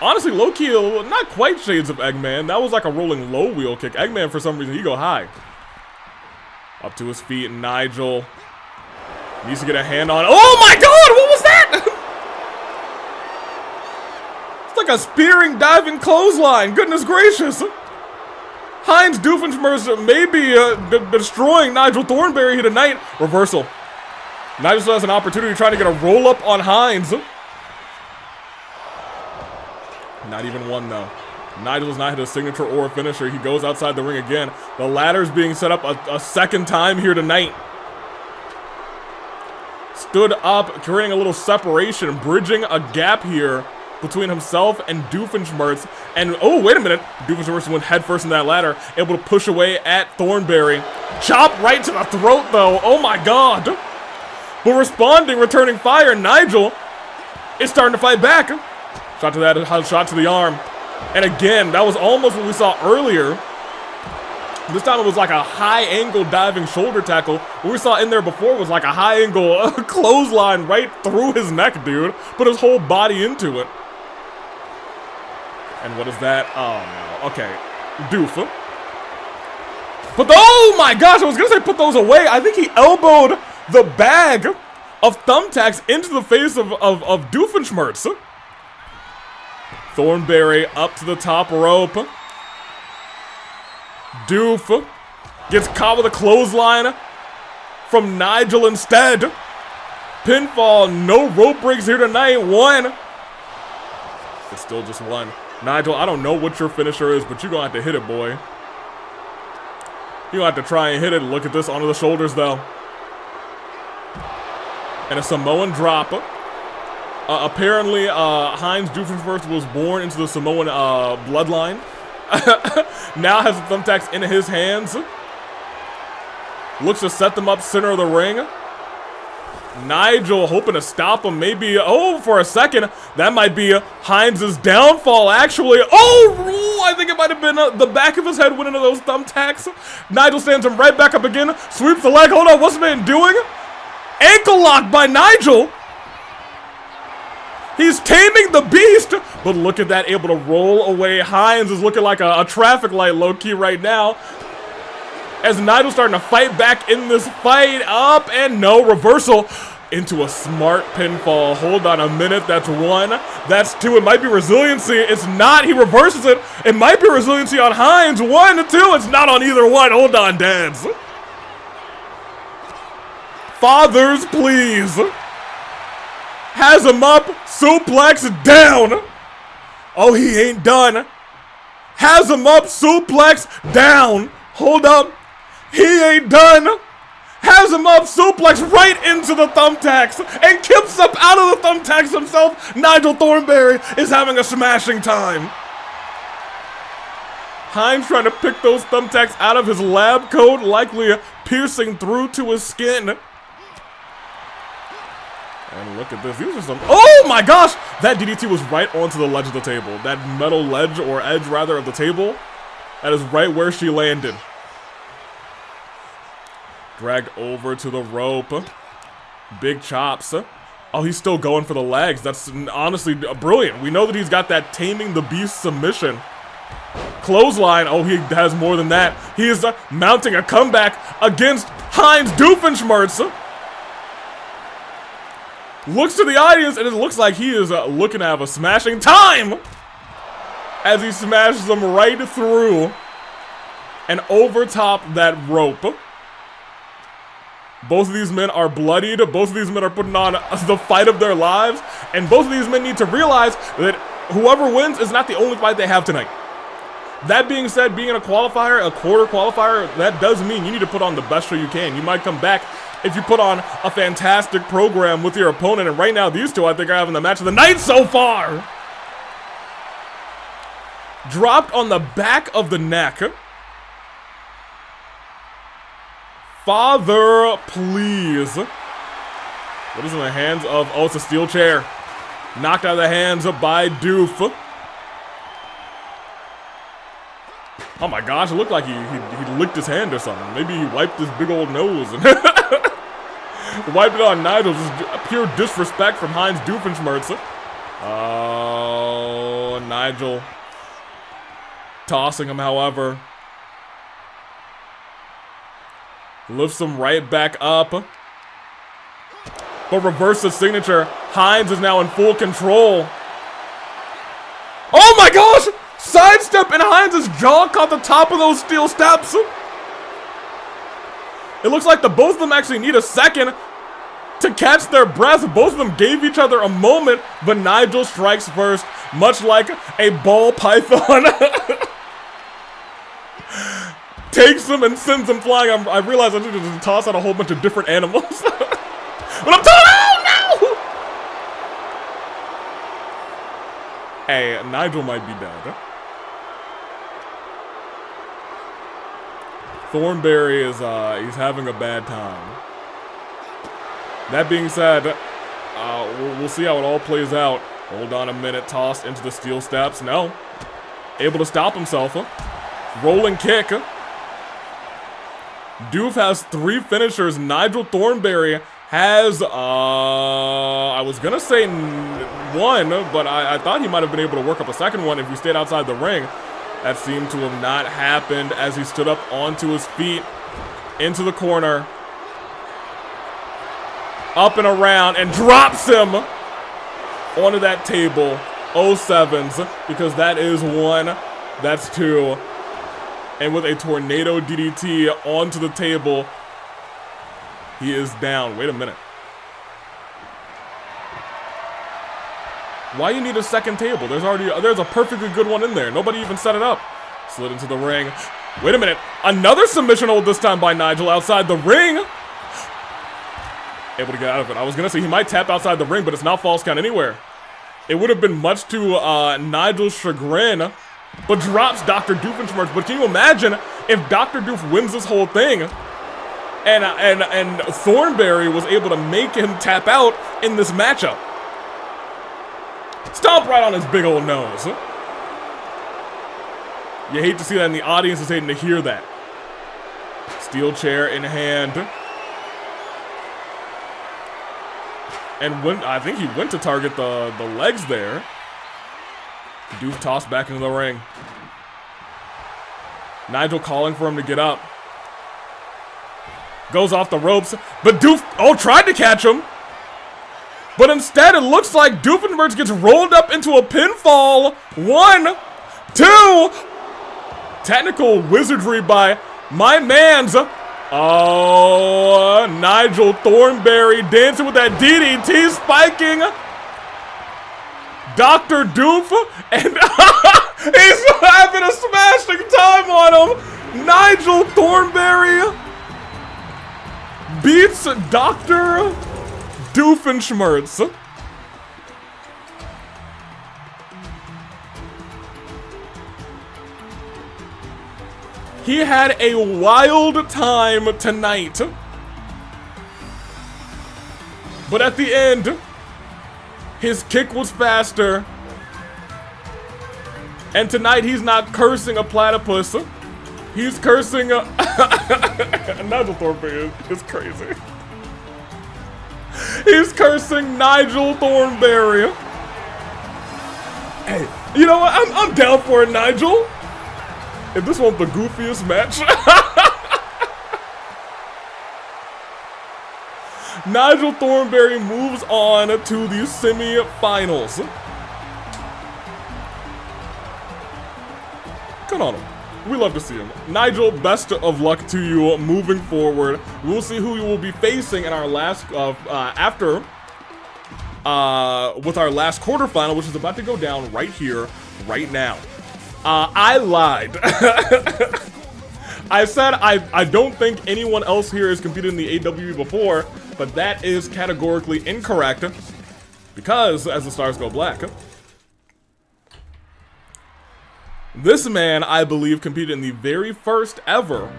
Honestly, low-key, not quite shades of Eggman. That was like a rolling low wheel kick. Eggman, for some reason, he go high. Up to his feet, and Nigel needs to get a hand on. Oh my God, what was that? It's like a spearing, diving clothesline. Goodness gracious. Hines Doofenshmirtz may be destroying Nigel Thornberry here tonight. Reversal. Nigel still has an opportunity trying to get a roll up on Hines. Not even one though. Nigel does not hit a signature or a finisher. He goes outside the ring again. The ladder's being set up a second time here tonight. Stood up, creating a little separation, bridging a gap here between himself and Doofenshmirtz. And, oh, wait a minute. Doofenshmirtz went headfirst in that ladder, able to push away at Thornberry. Chop right to the throat, though. Oh, my God. But responding, returning fire, Nigel is starting to fight back. Shot to that, shot to the arm. And again, that was almost what we saw earlier. This time it was like a high-angle diving shoulder tackle. What we saw in there before was like a high-angle clothesline right through his neck, dude. Put his whole body into it. And what is that? Oh, no. Okay. Doof. Oh, my gosh. I was going to say put those away. I think he elbowed the bag of thumbtacks into the face of Doofenshmirtz. Thornberry up to the top rope. Doof gets caught with a clothesline from Nigel instead. Pinfall, no rope breaks here tonight. One. It's still just one. Nigel, I don't know what your finisher is, but you're going to have to hit it, boy. You're going to have to try and hit it. Look at this onto the shoulders, though. And a Samoan drop. Apparently, Hines Doofenshmirtz was born into the Samoan bloodline. Now has the thumbtacks in his hands. Looks to set them up center of the ring. Nigel hoping to stop him. Maybe, oh, for a second, that might be Hines' downfall, actually. Oh, I think it might have been the back of his head went into those thumbtacks. Nigel stands him right back up again. Sweeps the leg. Hold on, what's the man doing? Ankle lock by Nigel. He's taming the beast, but look at that, able to roll away. Hines is looking like a traffic light low-key right now. As Nigel's starting to fight back in this fight. Up and no, reversal into a smart pinfall. Hold on a minute, that's one. That's two, it might be resiliency. It's not, he reverses it. It might be resiliency on Hines. 1, 2, it's not on either one. Hold on, dads. Fathers, please. Has him up, suplex down. Oh, he ain't done. Has him up, suplex down. Hold up, he ain't done. Has him up, suplex right into the thumbtacks, and kips up out of the thumbtacks himself. Nigel Thornberry is having a smashing time. Hines trying to pick those thumbtacks out of his lab coat, likely piercing through to his skin. And look at this. These are some. Oh my gosh! That DDT was right onto the ledge of the table. That metal ledge, or edge rather, of the table. That is right where she landed. Dragged over to the rope. Big chops. Oh, he's still going for the legs. That's honestly brilliant. We know that he's got that taming the beast submission. Clothesline. Oh, he has more than that. He is mounting a comeback against Hines Doofenshmirtz. Looks to the audience, and it looks like he is looking to have a smashing time as he smashes them right through and over top that rope. Both of these men are bloodied. Both of these men are putting on the fight of their lives, and both of these men need to realize that whoever wins is not the only fight they have tonight. That being said, being in a qualifier, a quarter qualifier, that does mean you need to put on the best show you can. You might come back if you put on a fantastic program with your opponent, and right now these two I think are having the match of the night so far. Dropped on the back of the neck. Father, please. What is in the hands of, oh, it's a steel chair. Knocked out of the hands by Doof. Oh my gosh, it looked like he licked his hand or something. Maybe he wiped his big old nose and wiped it on Nigel. Just pure disrespect from Heinz Doofenshmirtz. Oh, Nigel. Tossing him, however. Lifts him right back up. But reverse the signature. Heinz is now in full control. Oh my gosh! Sidestep and Heinz's jaw caught the top of those steel steps. It looks like the both of them actually need a second to catch their breath. Both of them gave each other a moment, but Nigel strikes first, much like a ball python. Takes him and sends him flying. I realize I need to toss out a whole bunch of different animals. But I'm telling you, no! Hey, Nigel might be dead. Thornberry is, he's having a bad time. That being said, we'll see how it all plays out. Hold on a minute, tossed into the steel steps. No. Able to stop himself. Rolling kick. Doof has 3 finishers. Nigel Thornberry has, I was gonna say 1, but I thought he might have been able to work up a second one if he stayed outside the ring. That seemed to have not happened as he stood up onto his feet, into the corner, up and around, and drops him onto that table. 07s, because that is 1, that's 2. And with a tornado DDT onto the table, he is down. Wait a minute. Why you need a second table? There's a perfectly good one in there. Nobody even set it up. Slid into the ring. Wait a minute. Another submission hold this time by Nigel outside the ring. Able to get out of it. I was gonna say he might tap outside the ring, but it's not false count anywhere. It would have been much to Nigel's chagrin, but drops Dr. Doofenshmirtz. But can you imagine if Dr. Doof wins this whole thing and Thornberry was able to make him tap out in this matchup? Stomp right on his big old nose. You hate to see that, and the audience is hating to hear that. Steel chair in hand. And I think he went to target the legs there. Doof tossed back into the ring. Nigel calling for him to get up. Goes off the ropes, but Doof, tried to catch him. But instead, it looks like Doofenshmirtz gets rolled up into a pinfall. 1, 2. Technical wizardry by my man's. Oh, Nigel Thornberry dancing with that DDT, spiking Dr. Doof, and he's having a smashing time on him. Nigel Thornberry beats Dr. Doofenshmirtz. He had a wild time tonight. But at the end, his kick was faster. And tonight he's not cursing a platypus. He's cursing a... Nigel Thornberry is crazy. He's cursing Nigel Thornberry. Hey, you know what? I'm down for it, Nigel. If this wasn't the goofiest match. Nigel Thornberry moves on to the semi-finals. Good on him. We love to see him. Nigel, best of luck to you moving forward. We'll see who you will be facing in our last, with our last quarterfinal, which is about to go down right here, right now. I lied. I said I don't think anyone else here has competed in the AWE before, but that is categorically incorrect because, as the stars go black, this man, I believe, competed in the very first ever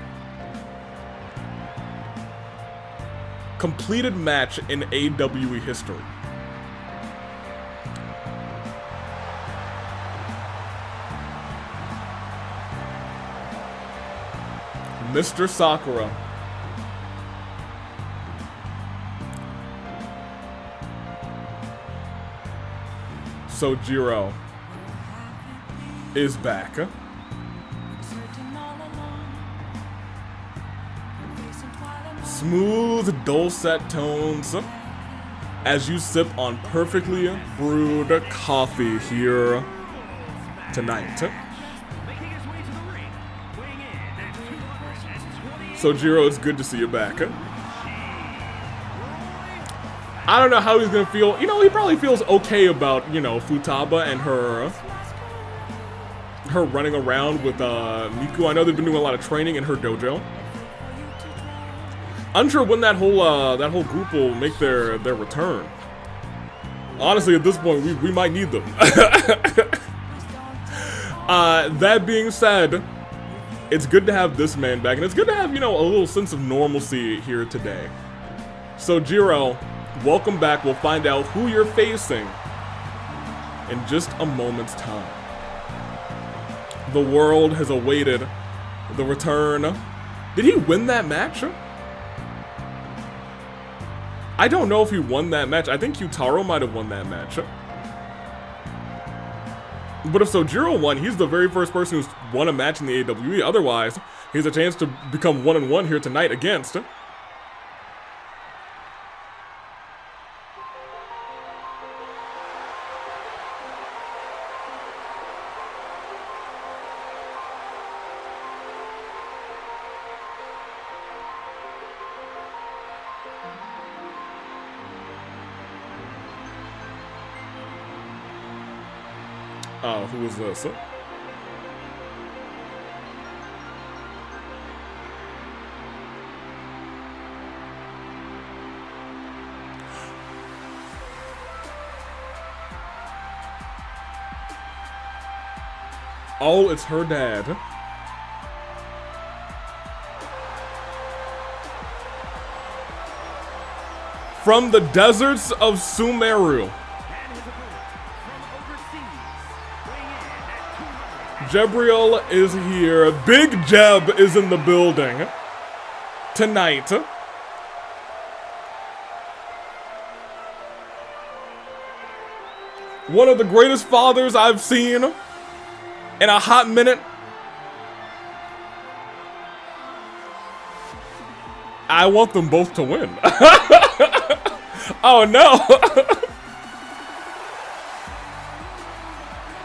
completed match in AWE history. Mr. Sakura. Sojiro is back. Smooth dulcet tones as you sip on perfectly brewed coffee here tonight. Sojiro, it's good to see you back. I don't know how he's gonna feel. You know, he probably feels okay about, you know, Futaba and her running around with Miku. I know they've been doing a lot of training in her dojo. Unsure when that whole group will make their return. Honestly, at this point, we might need them. That being said, it's good to have this man back, and it's good to have, you know, a little sense of normalcy here today. So, Jiro, welcome back. We'll find out who you're facing in just a moment's time. The world has awaited the return. Did he win that match? I don't know if he won that match. I think Yutaro might have won that match. But if Sojiro won, he's the very first person who's won a match in the AWE. Otherwise, he has a chance to become 1-1 here tonight against. Oh, who was this? Oh, it's her dad. From the deserts of Sumeru. Jebriel is here. Big Jeb is in the building tonight. One of the greatest fathers I've seen in a hot minute. I want them both to win. Oh no.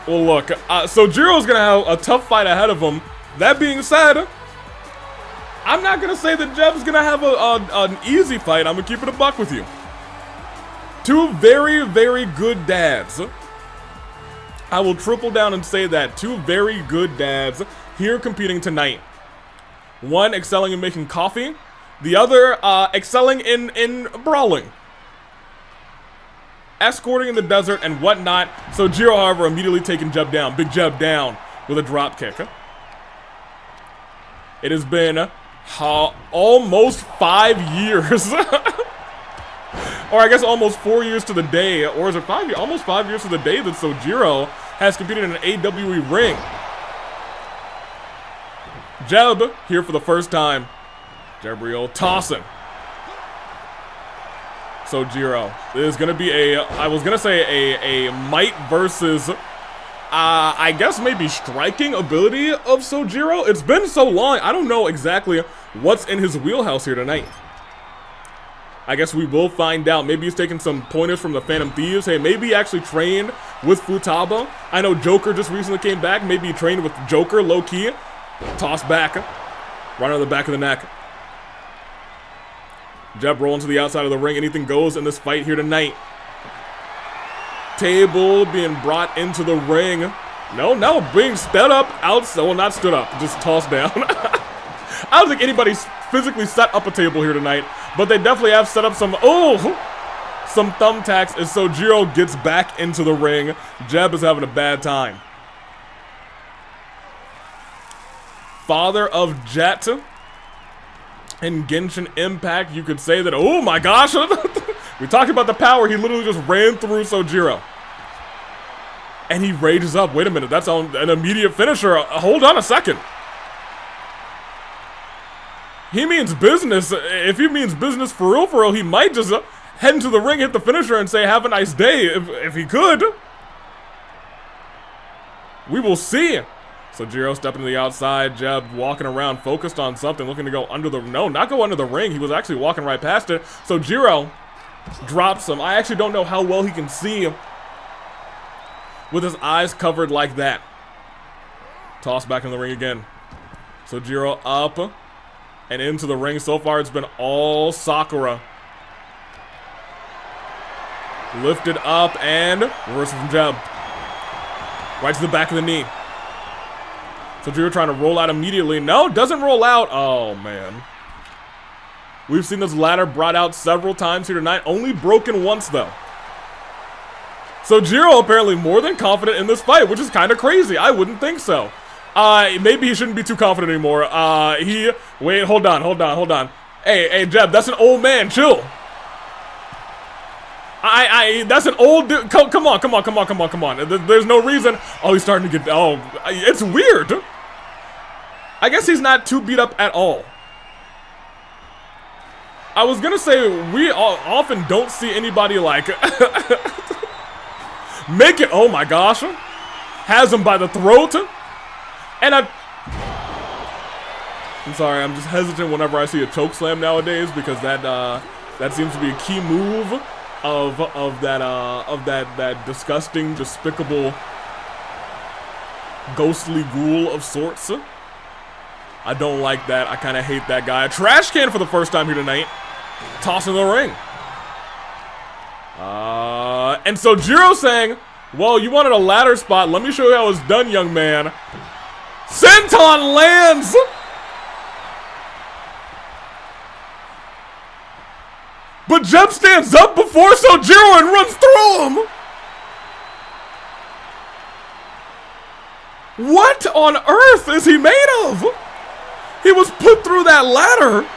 Well, look, so Jiro's gonna have a tough fight ahead of him. That being said, I'm not gonna say that Jeb's gonna have an easy fight. I'm gonna keep it a buck with you. Two very, very good dads. I will triple down and say that. Two very good dads here competing tonight. One excelling in making coffee. The other excelling in brawling. Escorting in the desert and whatnot. So Jiro, however, immediately taking Jeb down. Big Jeb down with a drop kick. It has been almost 5 years. Or I guess almost 4 years to the day. Or is it 5 years? Almost 5 years to the day that Sojiro has competed in an AWE ring. Jeb here for the first time. Jebriel tossing. Sojiro. This is gonna be I was gonna say a might versus, I guess maybe striking ability of Sojiro. It's been so long, I don't know exactly what's in his wheelhouse here tonight. I guess we will find out. Maybe he's taking some pointers from the Phantom Thieves. Hey, maybe he actually trained with Futaba. I know Joker just recently came back. Maybe he trained with Joker, low-key. Toss back. Right on the back of the neck. Jeb rolling to the outside of the ring. Anything goes in this fight here tonight. Table being brought into the ring. No, being stood up outside. Well, not stood up, just tossed down. I don't think anybody's physically set up a table here tonight, but they definitely have set up some thumbtacks as Sojiro gets back into the ring. Jeb is having a bad time. Father of Jet. In Genshin Impact, you could say that, oh my gosh, we talked about the power, he literally just ran through Sojiro. And he rages up, wait a minute, that's an immediate finisher, hold on a second. He means business. If he means business for real, he might just head into the ring, hit the finisher, and say, have a nice day, if he could. We will see. Sojiro stepping to the outside, Jeb walking around, focused on something, looking to go under the, no, not go under the ring. He was actually walking right past it. Sojiro drops him. I actually don't know how well he can see with his eyes covered like that. Toss back in the ring again. Sojiro up and into the ring. So far, it's been all Sakura. Lifted up and reversal from Jeb. Right to the back of the knee. Sojiro trying to roll out immediately. No, doesn't roll out. Oh, man. We've seen this ladder brought out several times here tonight. Only broken once, though. Sojiro apparently more than confident in this fight, which is kind of crazy. I wouldn't think so. Maybe he shouldn't be too confident anymore. Wait, hold on. Hey, Jeb, that's an old man. Chill. That's an old dude. Come on. There's no reason. Oh, he's starting to get, it's weird. I guess he's not too beat up at all. I was gonna say, we often don't see anybody like, make it, oh my gosh. Has him by the throat. And I'm sorry, I'm just hesitant whenever I see a choke slam nowadays because that seems to be a key move of that disgusting, despicable, ghostly ghoul of sorts. I don't like that. I kind of hate that guy. A trash can for the first time here tonight. Tossing the ring. And Sojiro saying, well, you wanted a ladder spot. Let me show you how it's done, young man. Senton lands! But Jeb stands up before Sojiro and runs through him! What on earth is he made of? He was put through that ladder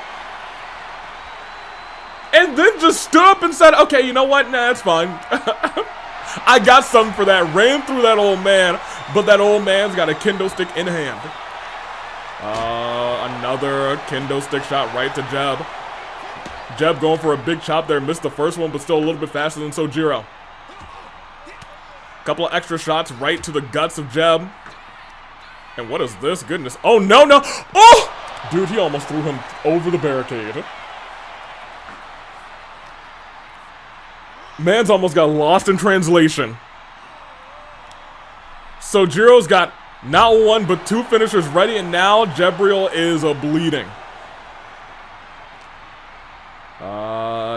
and then just stood up and said, okay, you know what? Nah, it's fine. I got something for that. Ran through that old man, but that old man's got a kendo stick in hand. Another kendo stick shot right to Jeb. Jeb going for a big chop there. Missed the first one, but still a little bit faster than Sojiro. Couple of extra shots right to the guts of Jeb. And what is this? Goodness. Oh, no. Oh! Dude, he almost threw him over the barricade. Man's almost got lost in translation. Sojiro's got not one, but two finishers ready, and now Jebriel is bleeding.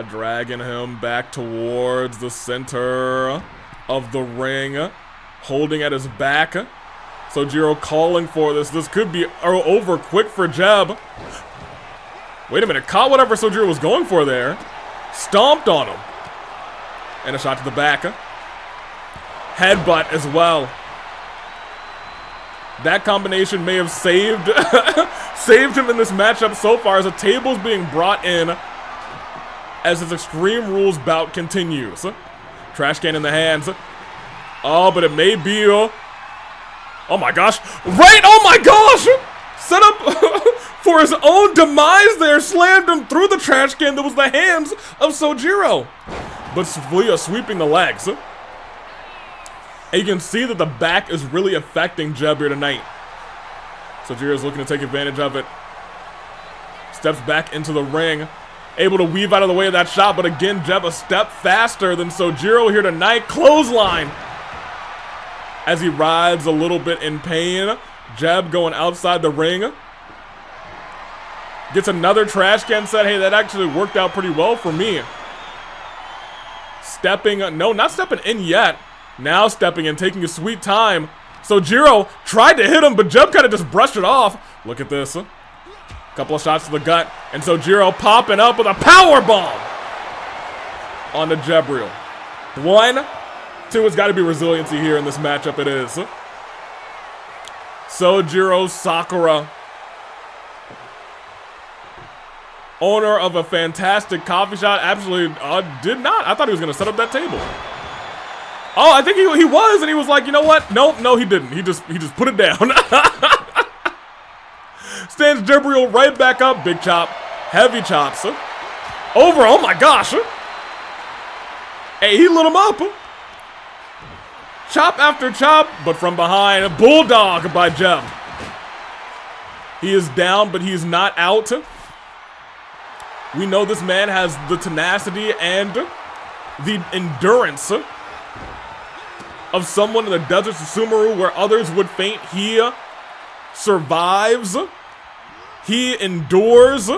Dragging him back towards the center of the ring. Holding at his back. Sojiro calling for this. This could be over quick for Jeb. Wait a minute. Caught whatever Sojiro was going for there. Stomped on him. And a shot to the back. Headbutt as well. That combination may have saved saved him in this matchup so far as a table's being brought in as his Extreme Rules bout continues. Trash can in the hands. Oh, but it may be... oh my gosh. Right! Oh my gosh! Set up for his own demise there. Slammed him through the trash can that was the hands of Sojiro. But Fulia sweeping the legs. And you can see that the back is really affecting Jeb here tonight. Sojiro's looking to take advantage of it. Steps back into the ring. Able to weave out of the way of that shot, but again, Jeb a step faster than Sojiro here tonight. Clothesline! As he rides a little bit in pain. Jeb going outside the ring. Gets another trash can set. Hey, that actually worked out pretty well for me. Stepping, no, not stepping in yet. Now stepping in, taking his sweet time. Sojiro tried to hit him, but Jeb kind of just brushed it off. Look at this. Couple of shots to the gut, and Sojiro popping up with a power bomb on the Jebriel. 1, 2, it's got to be resiliency here in this matchup. It is. Sojiro Sakura. owner of a fantastic coffee shop, actually did not. I thought he was gonna set up that table. Oh, I think he was, and he was like, you know what? Nope, no, he didn't. He just put it down. Stands Gabriel right back up. Big chop, heavy chops. Over, oh my gosh. Hey, he lit him up. Chop after chop, but from behind, a bulldog by Jeb. He is down, but he's not out. We know this man has the tenacity and the endurance of someone in the deserts of Sumeru where others would faint. He survives. He endures.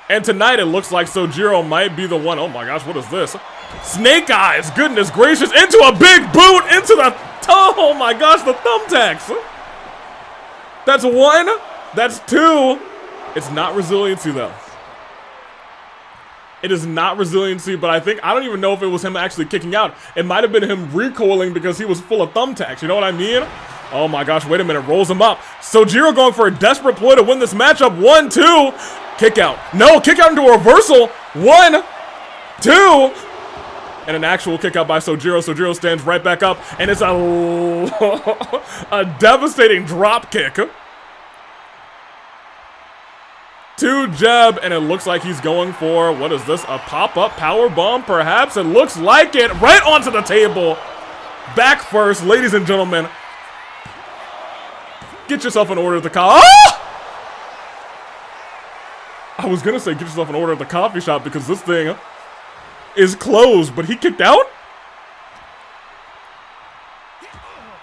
And tonight it looks like Sojiro might be the one. Oh my gosh, what is this? Snake eyes, goodness gracious, into a big boot, into the, oh my gosh, the thumbtacks. That's one, that's two. It's not resiliency though. It is not resiliency, but I don't even know if it was him actually kicking out. It might have been him recoiling because he was full of thumbtacks, you know what I mean? Oh my gosh, wait a minute, rolls him up. Sojiro going for a desperate ploy to win this matchup. 1, 2, kick out. No, kick out into a reversal. 1, 2, and an actual kick out by Sojiro. Sojiro stands right back up, and it's a devastating drop kick to Jeb, and it looks like he's going for, what is this, a pop-up power bomb perhaps? It looks like it, right onto the table. Back first, ladies and gentlemen. Get yourself in order at the I was gonna say get yourself in order at the coffee shop because this thing is closed, but he kicked out?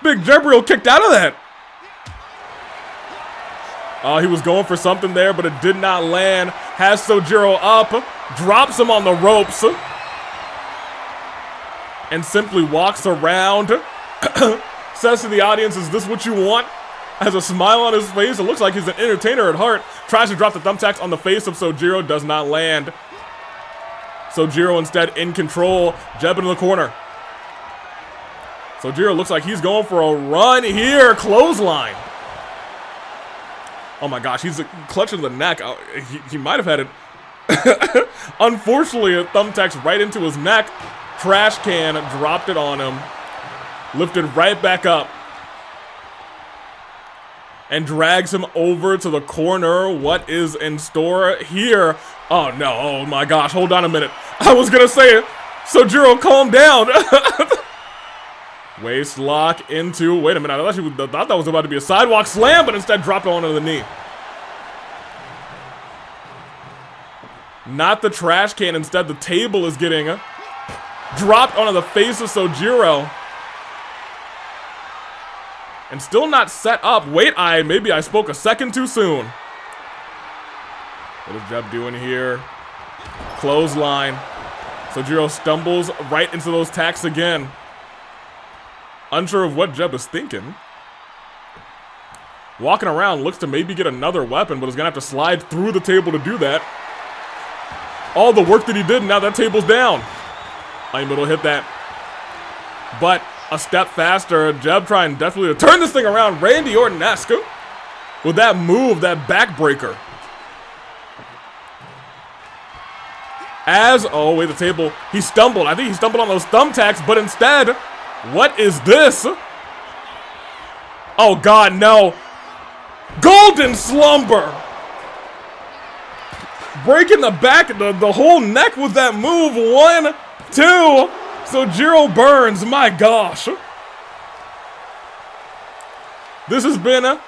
Big Gabriel kicked out of that. He was going for something there, but it did not land. Has Sojiro up, drops him on the ropes, and simply walks around. Says to the audience, is this what you want? Has a smile on his face. It looks like he's an entertainer at heart. Tries to drop the thumbtacks on the face of Sojiro, does not land. Sojiro instead in control. Jeb into the corner. Sojiro looks like he's going for a run here. Clothesline. Oh my gosh, he's clutching the neck. He might have had it. Unfortunately, a thumbtacks right into his neck. Trash can dropped it on him. Lifted right back up. And drags him over to the corner. What is in store here? Oh no, oh my gosh, hold on a minute. I was gonna say it. Sojiro, calm down. Waist lock into, wait a minute, I thought that was about to be a sidewalk slam, but instead dropped it onto the knee. Not the trash can, instead the table is getting dropped onto the face of Sojiro. And still not set up. Wait, maybe I spoke a second too soon. What is Jeb doing here? Clothesline. Sojiro stumbles right into those tacks again. Unsure of what Jeb is thinking. Walking around, looks to maybe get another weapon, but is gonna have to slide through the table to do that. All the work that he did, now that table's down. I'm able to hit that. But a step faster, Jeb trying definitely to turn this thing around. Randy Orton-esque with that move, that backbreaker. Oh wait, the table, he stumbled. I think he stumbled on those thumbtacks, but instead, what is this? Oh God, no. Golden Slumber. Breaking the back, the whole neck with that move. 1, 2. Sojiro burns, my gosh. This has been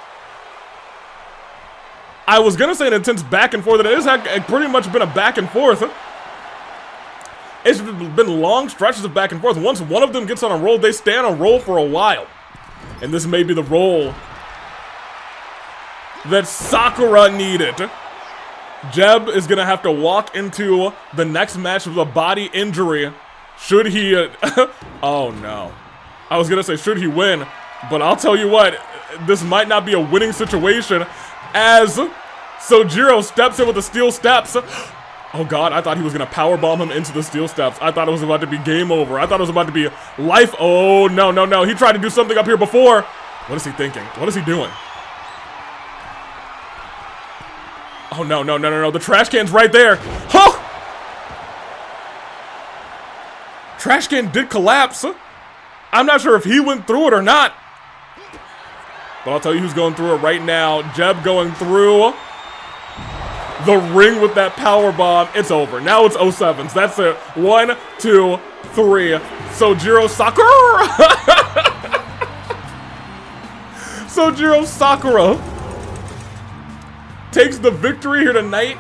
I was gonna say an intense back and forth, and it has pretty much been a back and forth. It's been long stretches of back and forth. Once one of them gets on a roll, they stay on a roll for a while. And this may be the roll that Sakura needed. Jeb is gonna have to walk into the next match with a body injury. Should he, oh no. I was gonna say, should he win? But I'll tell you what, this might not be a winning situation as Sojiro steps in with the steel steps. Oh God, I thought he was gonna powerbomb him into the steel steps. I thought it was about to be game over. I thought it was about to be life. Oh, no, no, no. He tried to do something up here before. What is he thinking? What is he doing? Oh, no, no, no, no, no. The trash can's right there. Huh! Trash can did collapse. I'm not sure if he went through it or not. But I'll tell you who's going through it right now. Jeb going through the ring with that power bomb. It's over. Now it's 07s. That's it. 1, 2, 3. Sojiro Sakura. Sojiro Sakura takes the victory here tonight.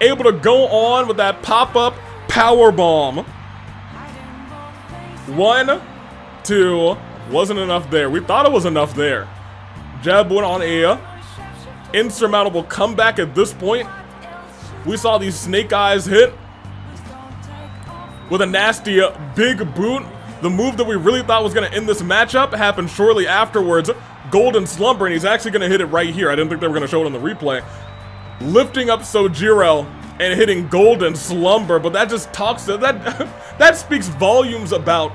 Able to go on with that pop-up power bomb. 1, 2. Wasn't enough there. We thought it was enough there. Jeb went on a insurmountable comeback at this point. We saw these snake eyes hit with a nasty big boot. The move that we really thought was going to end this matchup happened shortly afterwards. Golden Slumber, and he's actually going to hit it right here. I didn't think they were going to show it on the replay. Lifting up Sojiro and hitting Golden Slumber, but that just talks to that speaks volumes about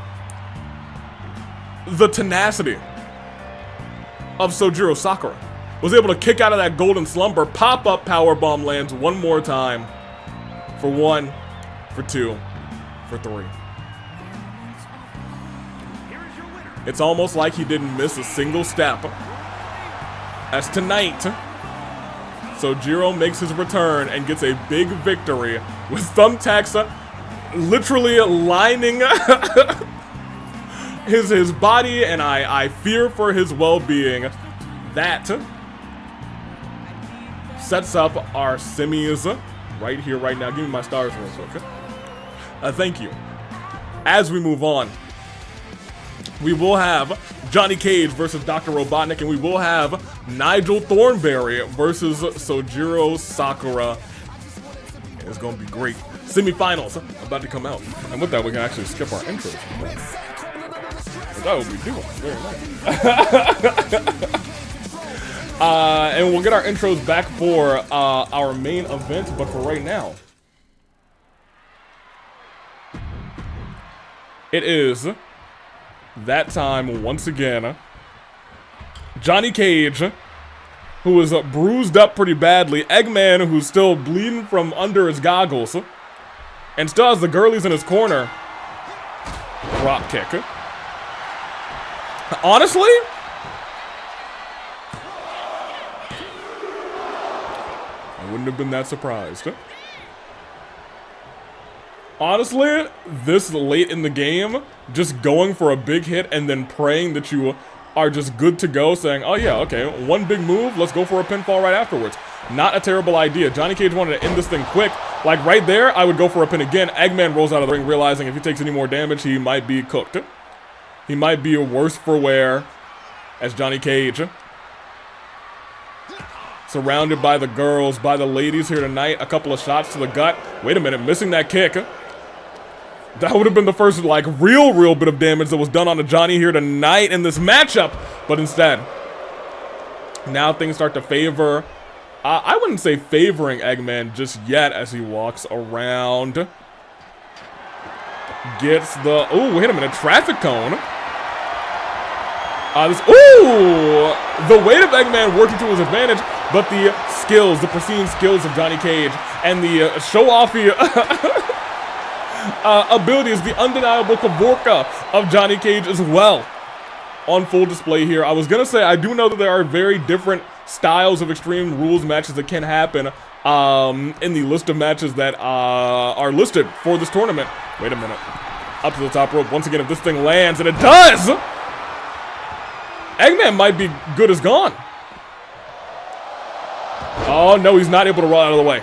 the tenacity of Sojiro Sakura. Was able to kick out of that Golden Slumber, pop-up powerbomb lands one more time. For 1, for 2, for 3. It's almost like he didn't miss a single step. As tonight, Sojiro makes his return and gets a big victory with thumbtacks literally lining his body, and I fear for his well-being. That sets up our semis right here, right now. Give me my stars real quick. Thank you. As we move on, we will have Johnny Cage versus Dr. Robotnik, and we will have Nigel Thornberry versus Sojiro Sakura. It's going to be great. Semifinals about to come out. And with that, we can actually skip our intros. That would be doing very nice. And we'll get our intros back for our main event, but for right now, it is that time once again. Johnny Cage, who is bruised up pretty badly. Eggman, who's still bleeding from under his goggles, and still has the girlies in his corner. Drop kick. Honestly, I wouldn't have been that surprised. Honestly, this late in the game, just going for a big hit and then praying that you are just good to go, saying, oh yeah, okay, one big move, let's go for a pinfall right afterwards. Not a terrible idea. Johnny Cage wanted to end this thing quick. Like right there, I would go for a pin again. Eggman rolls out of the ring, realizing if he takes any more damage, he might be cooked. He might be worse for wear as Johnny Cage. Surrounded by the girls, by the ladies here tonight. A couple of shots to the gut. Wait a minute, missing that kick. That would have been the first, like, real bit of damage that was done on Johnny here tonight in this matchup. But instead, now things start to favor. I wouldn't say favoring Eggman just yet as he walks around. Gets the, oh, wait a minute, traffic cone. The weight of Eggman working to his advantage, but the skills, the pristine skills of Johnny Cage, and the show-offy abilities, the undeniable Kavorka of Johnny Cage as well, on full display here. I was gonna say, I do know that there are very different styles of Extreme Rules matches that can happen in the list of matches that are listed for this tournament. Wait a minute. Up to the top rope. Once again, if this thing lands, and it does! Eggman might be good as gone. Oh, no, he's not able to roll out of the way.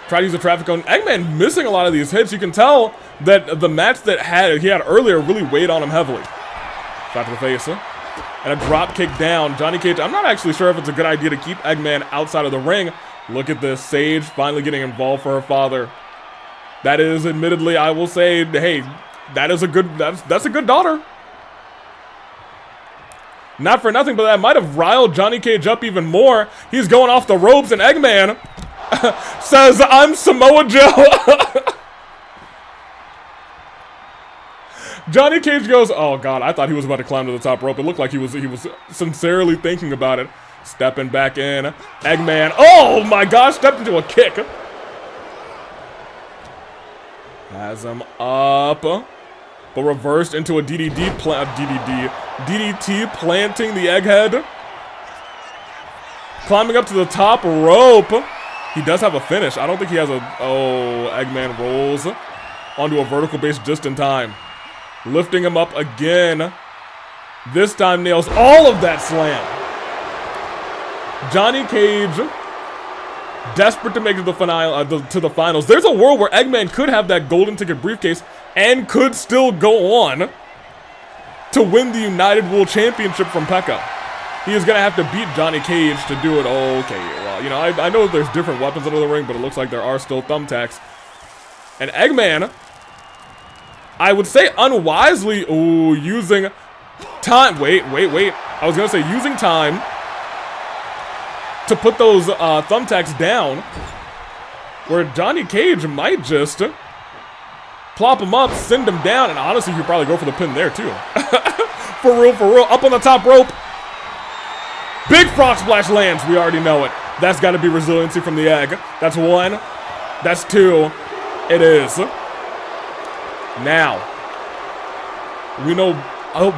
Try to use the traffic cone. Eggman missing a lot of these hits. You can tell that the match that he had earlier really weighed on him heavily. Shot to the face, and a drop kick down. Johnny Cage, I'm not actually sure if it's a good idea to keep Eggman outside of the ring. Look at this. Sage finally getting involved for her father. That is, admittedly, I will say, hey, that's a good daughter. Not for nothing, but that might have riled Johnny Cage up even more. He's going off the ropes, and Eggman says, I'm Samoa Joe. Johnny Cage goes, oh God, I thought he was about to climb to the top rope. It looked like he was sincerely thinking about it. Stepping back in. Eggman. Oh my gosh, stepped into a kick. Has him up. But reversed into a DDT, planting the egghead. Climbing up to the top rope. He does have a finish. I don't think he has a... Oh, Eggman rolls onto a vertical base just in time. Lifting him up again. This time nails all of that slam. Johnny Cage, desperate to make it to the finals. There's a world where Eggman could have that golden ticket briefcase and could still go on to win the United World Championship from Pekka. He is going to have to beat Johnny Cage to do it. Oh, okay, well, you know, I know there's different weapons under the ring, but it looks like there are still thumbtacks. And Eggman, I would say unwisely, ooh, using time. Wait. I was going to say using time to put those thumbtacks down, where Johnny Cage might just plop him up, send him down, and honestly, you could probably go for the pin there, too. For real, up on the top rope. Big frog splash lands, we already know it. That's got to be resiliency from the egg. That's one. That's two. It is. Now, we know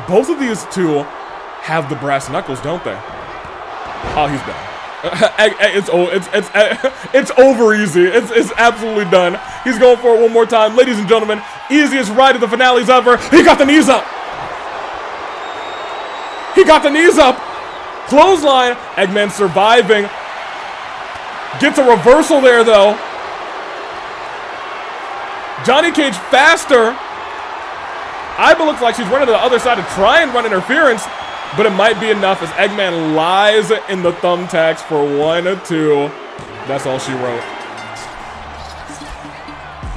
both of these two have the brass knuckles, don't they? Oh, he's done. It's over easy. It's absolutely done. He's going for it one more time. Ladies and gentlemen, easiest ride of the finales ever. He got the knees up. He got the knees up. Clothesline. Eggman surviving. Gets a reversal there, though. Johnny Cage faster. Iba looks like she's running to the other side to try and run interference, but it might be enough as Eggman lies in the thumbtacks for 1-2. That's all she wrote.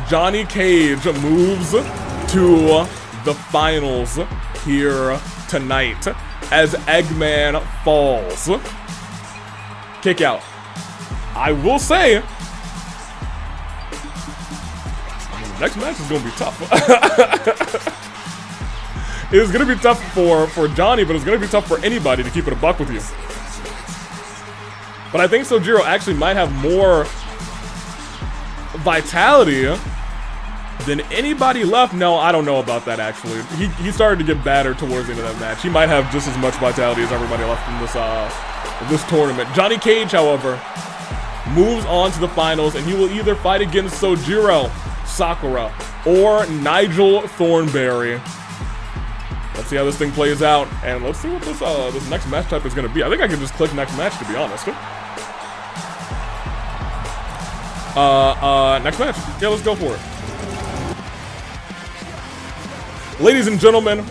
Johnny Cage moves to the finals here tonight as Eggman falls. Kick out. I will say, the next match is going to be tough. It's going to be tough for Johnny, but it's going to be tough for anybody to keep it a buck with you. But I think Sojiro actually might have more vitality than anybody left. No, I don't know about that, actually. He started to get battered towards the end of that match. He might have just as much vitality as everybody left in this tournament. Johnny Cage, however, moves on to the finals, and he will either fight against Sojiro Sakura or Nigel Thornberry. Let's see how this thing plays out, and let's see what this next match type is going to be. I think I can just click next match, to be honest. Next match. Yeah, let's go for it. Ladies and gentlemen,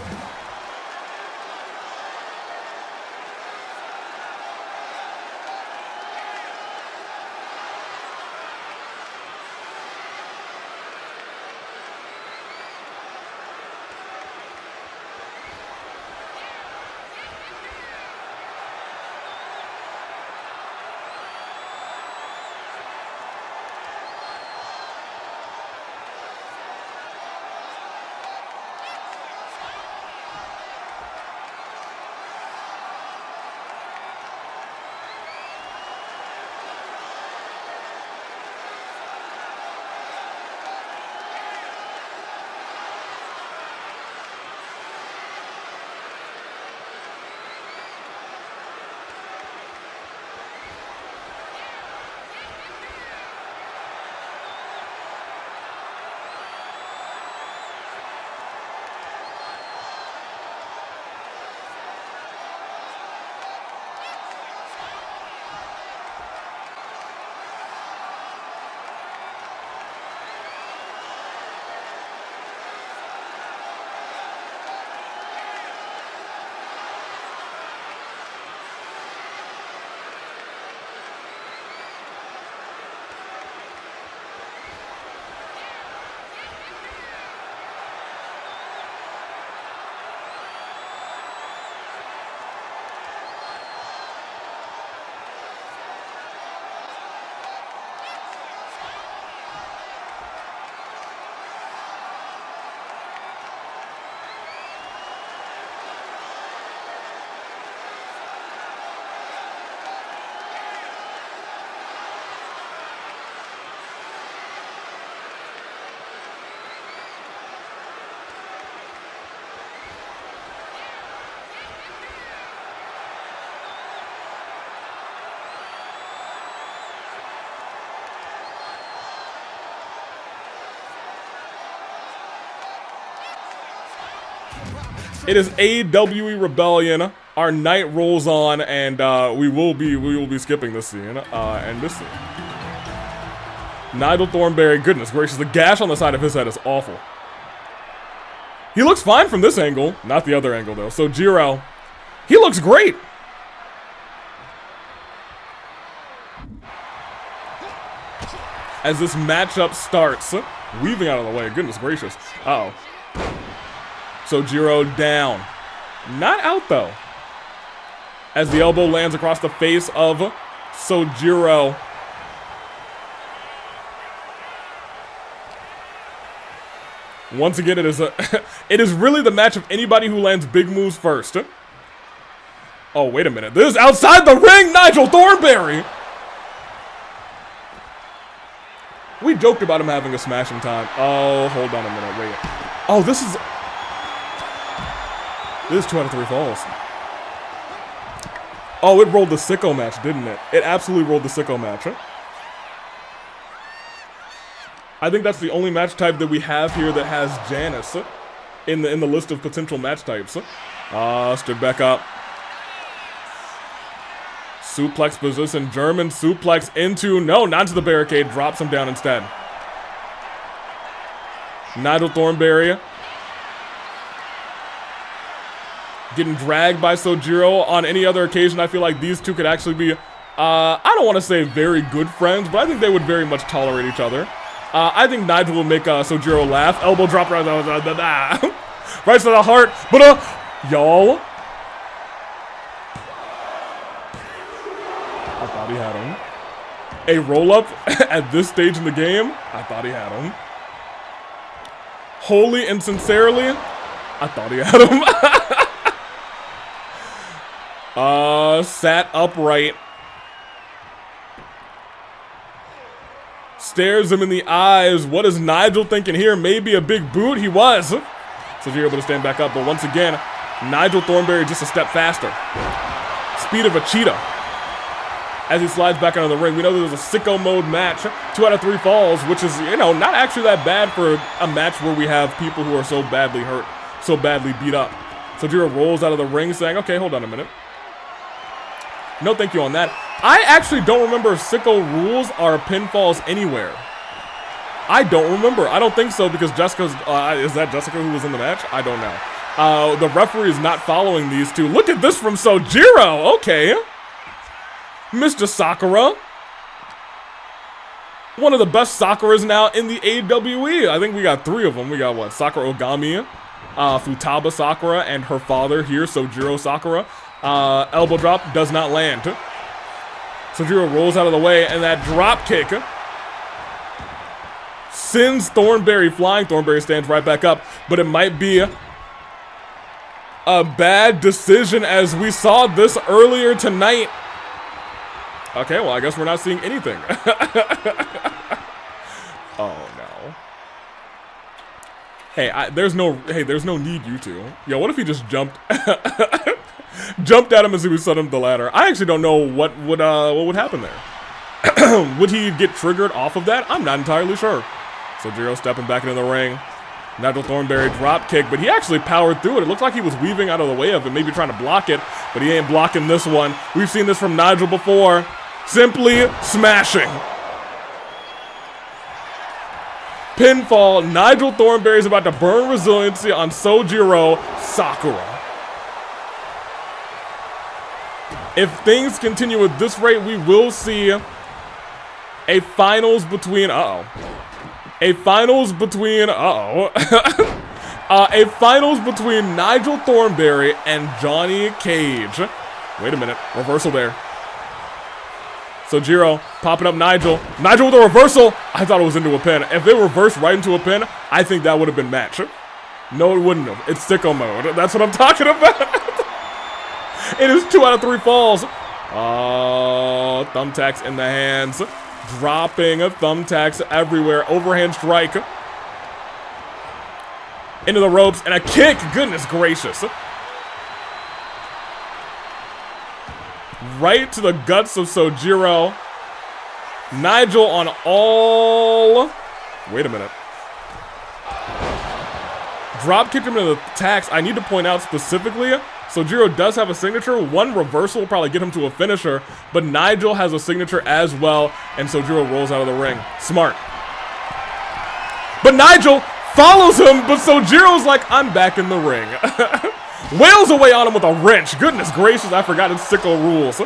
It is AWE Rebellion. Our night rolls on, and we will be skipping this scene and this scene. Nigel Thornberry, goodness gracious, the gash on the side of his head is awful. He looks fine from this angle, not the other angle though. So Jiro, he looks great. As this matchup starts, weaving out of the way, goodness gracious. Uh-oh. So Jiro down. Not out though. As the elbow lands across the face of Sojiro. Once again, it is it is really the match of anybody who lands big moves first. Oh, wait a minute. This is outside the ring, Nigel Thornberry! We joked about him having a smashing time. Oh, hold on a minute, wait. Oh, this is 2 out of 3 falls. Oh, it rolled the sicko match, didn't it? It absolutely rolled the sicko match. Huh? I think that's the only match type that we have here that has Janice in the list of potential match types. Stood back up. Suplex position, German suplex into, no, not to the barricade, drops him down instead. Nigel Thornberry getting dragged by Sojiro. On any other occasion, I feel like these two could actually be, I don't want to say very good friends, but I think they would very much tolerate each other. I think Nigel will make Sojiro laugh. Elbow drop right right to the heart, but y'all. I thought he had him. A roll-up at this stage in the game, I thought he had him. Wholly and sincerely, I thought he had him. Sat upright. Stares him in the eyes. What is Nigel thinking here? Maybe a big boot. He was. So you're able to stand back up, but once again, Nigel Thornberry just a step faster. Speed of a cheetah. As he slides back into the ring, we know there's a sicko mode match. 2 out of 3 falls, which is, you know, not actually that bad for a match where we have people who are so badly hurt, so badly beat up. So Jiro rolls out of the ring saying, okay, hold on a minute. No thank you on that. I actually don't remember if sicko rules are pinfalls anywhere. I don't remember. I don't think so because Jessica's, is that Jessica who was in the match? I don't know. The referee is not following these two. Look at this from Sojiro. Okay. Mr. Sakura. One of the best Sakuras now in the AWE. I think we got 3 of them. We got what? Sakura Ogami, Futaba Sakura, and her father here, Sojiro Sakura. Elbow drop does not land. Sojiro rolls out of the way, and that drop kick sends Thornberry flying. Thornberry stands right back up, but it might be a bad decision as we saw this earlier tonight. Okay, well, I guess we're not seeing anything. Oh, no. Hey, there's no need, you two. Yo, what if he just jumped jumped at him as he was setting up the ladder? I actually don't know what would happen there. Would he get triggered off of that? I'm not entirely sure. So Jiro stepping back into the ring. Nigel Thornberry drop kick, but he actually powered through it. It looked like he was weaving out of the way of it, maybe trying to block it, but he ain't blocking this one. We've seen this from Nigel before. Simply smashing. Pinfall. Nigel Thornberry is about to burn resiliency on Sojiro Sakura. If things continue at this rate, we will see a finals between, a finals between Nigel Thornberry and Johnny Cage. Wait a minute, reversal there. So Jiro popping up Nigel. Nigel with a reversal. I thought it was into a pin. If they reversed right into a pin, I think that would have been match. No, it wouldn't have. It's sicko mode. That's what I'm talking about. It is 2 out of 3 falls. Oh, thumbtacks in the hands. Dropping thumbtacks everywhere. Overhand strike. Into the ropes and a kick. Goodness gracious. Right to the guts of Sojiro. Nigel on all. Wait a minute. Drop kicked him into the tacks. I need to point out specifically, Sojiro does have a signature. One reversal will probably get him to a finisher, but Nigel has a signature as well, and Sojiro rolls out of the ring. Smart. But Nigel follows him, but Sojiro's like, I'm back in the ring. Wails away on him with a wrench. Goodness gracious, I forgot it's Sicko rules.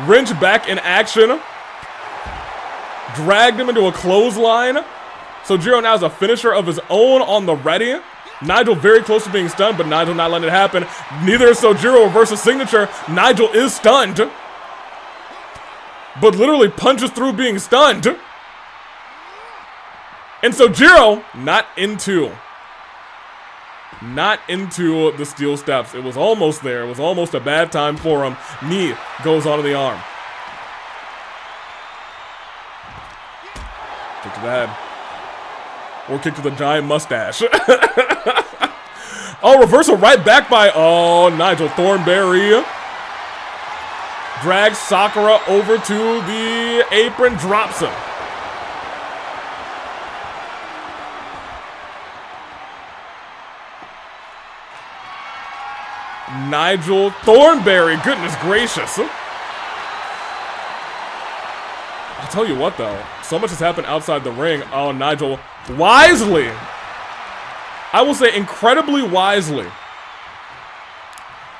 Wrench back in action. Dragged him into a clothesline. Sojiro now has a finisher of his own on the ready. Nigel very close to being stunned, but Nigel not letting it happen. Neither is Sojiro versus signature. Nigel is stunned, but literally punches through being stunned. And Sojiro not into the steel steps. It was almost there. It was almost a bad time for him. Knee goes onto the arm. Kick to the head. Or kick to the giant mustache. Oh, reversal right back by, Nigel Thornberry. Drags Sakura over to the apron, drops him. Nigel Thornberry, goodness gracious. I'll tell you what though, so much has happened outside the ring. Oh, Nigel wisely, I will say incredibly wisely,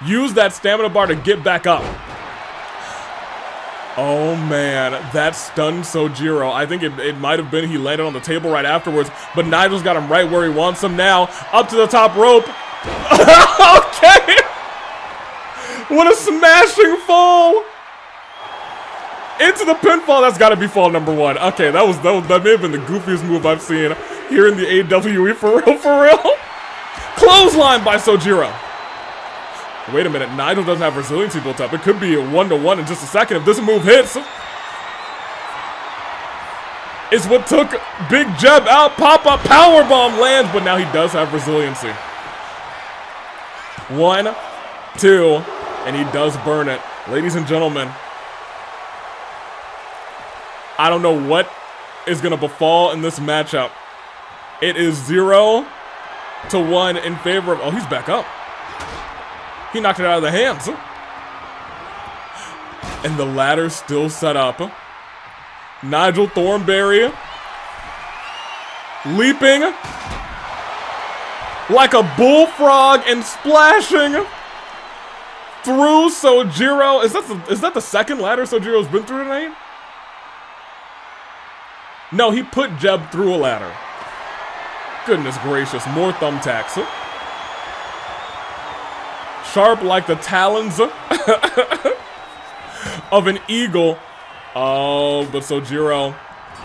use that stamina bar to get back up. Oh man, that stunned Sojiro. I think it might have been he landed on the table right afterwards, but Nigel's got him right where he wants him now. Up to the top rope. Okay. What a smashing fall. Into the pinfall. That's got to be fall number one. Okay, that may have been the goofiest move I've seen here in the AWE, for real. Clothesline by Sojiro. Wait a minute, Nigel doesn't have resiliency built up. It could be a 1-to-1 in just a second if this move hits. It's what took Big Jeb out. Pop-up powerbomb lands, but now he does have resiliency. 1, 2, and he does burn it. Ladies and gentlemen, I don't know what is going to befall in this matchup. It is 0-1 in favor of... Oh, he's back up. He knocked it out of the hands. And the ladder still set up. Nigel Thornberry leaping like a bullfrog and splashing through Sojiro. Is that the second ladder Sojiro's been through tonight? No, he put Jeb through a ladder. Goodness gracious, more thumbtacks. Sharp like the talons of an eagle. Oh, but Sojiro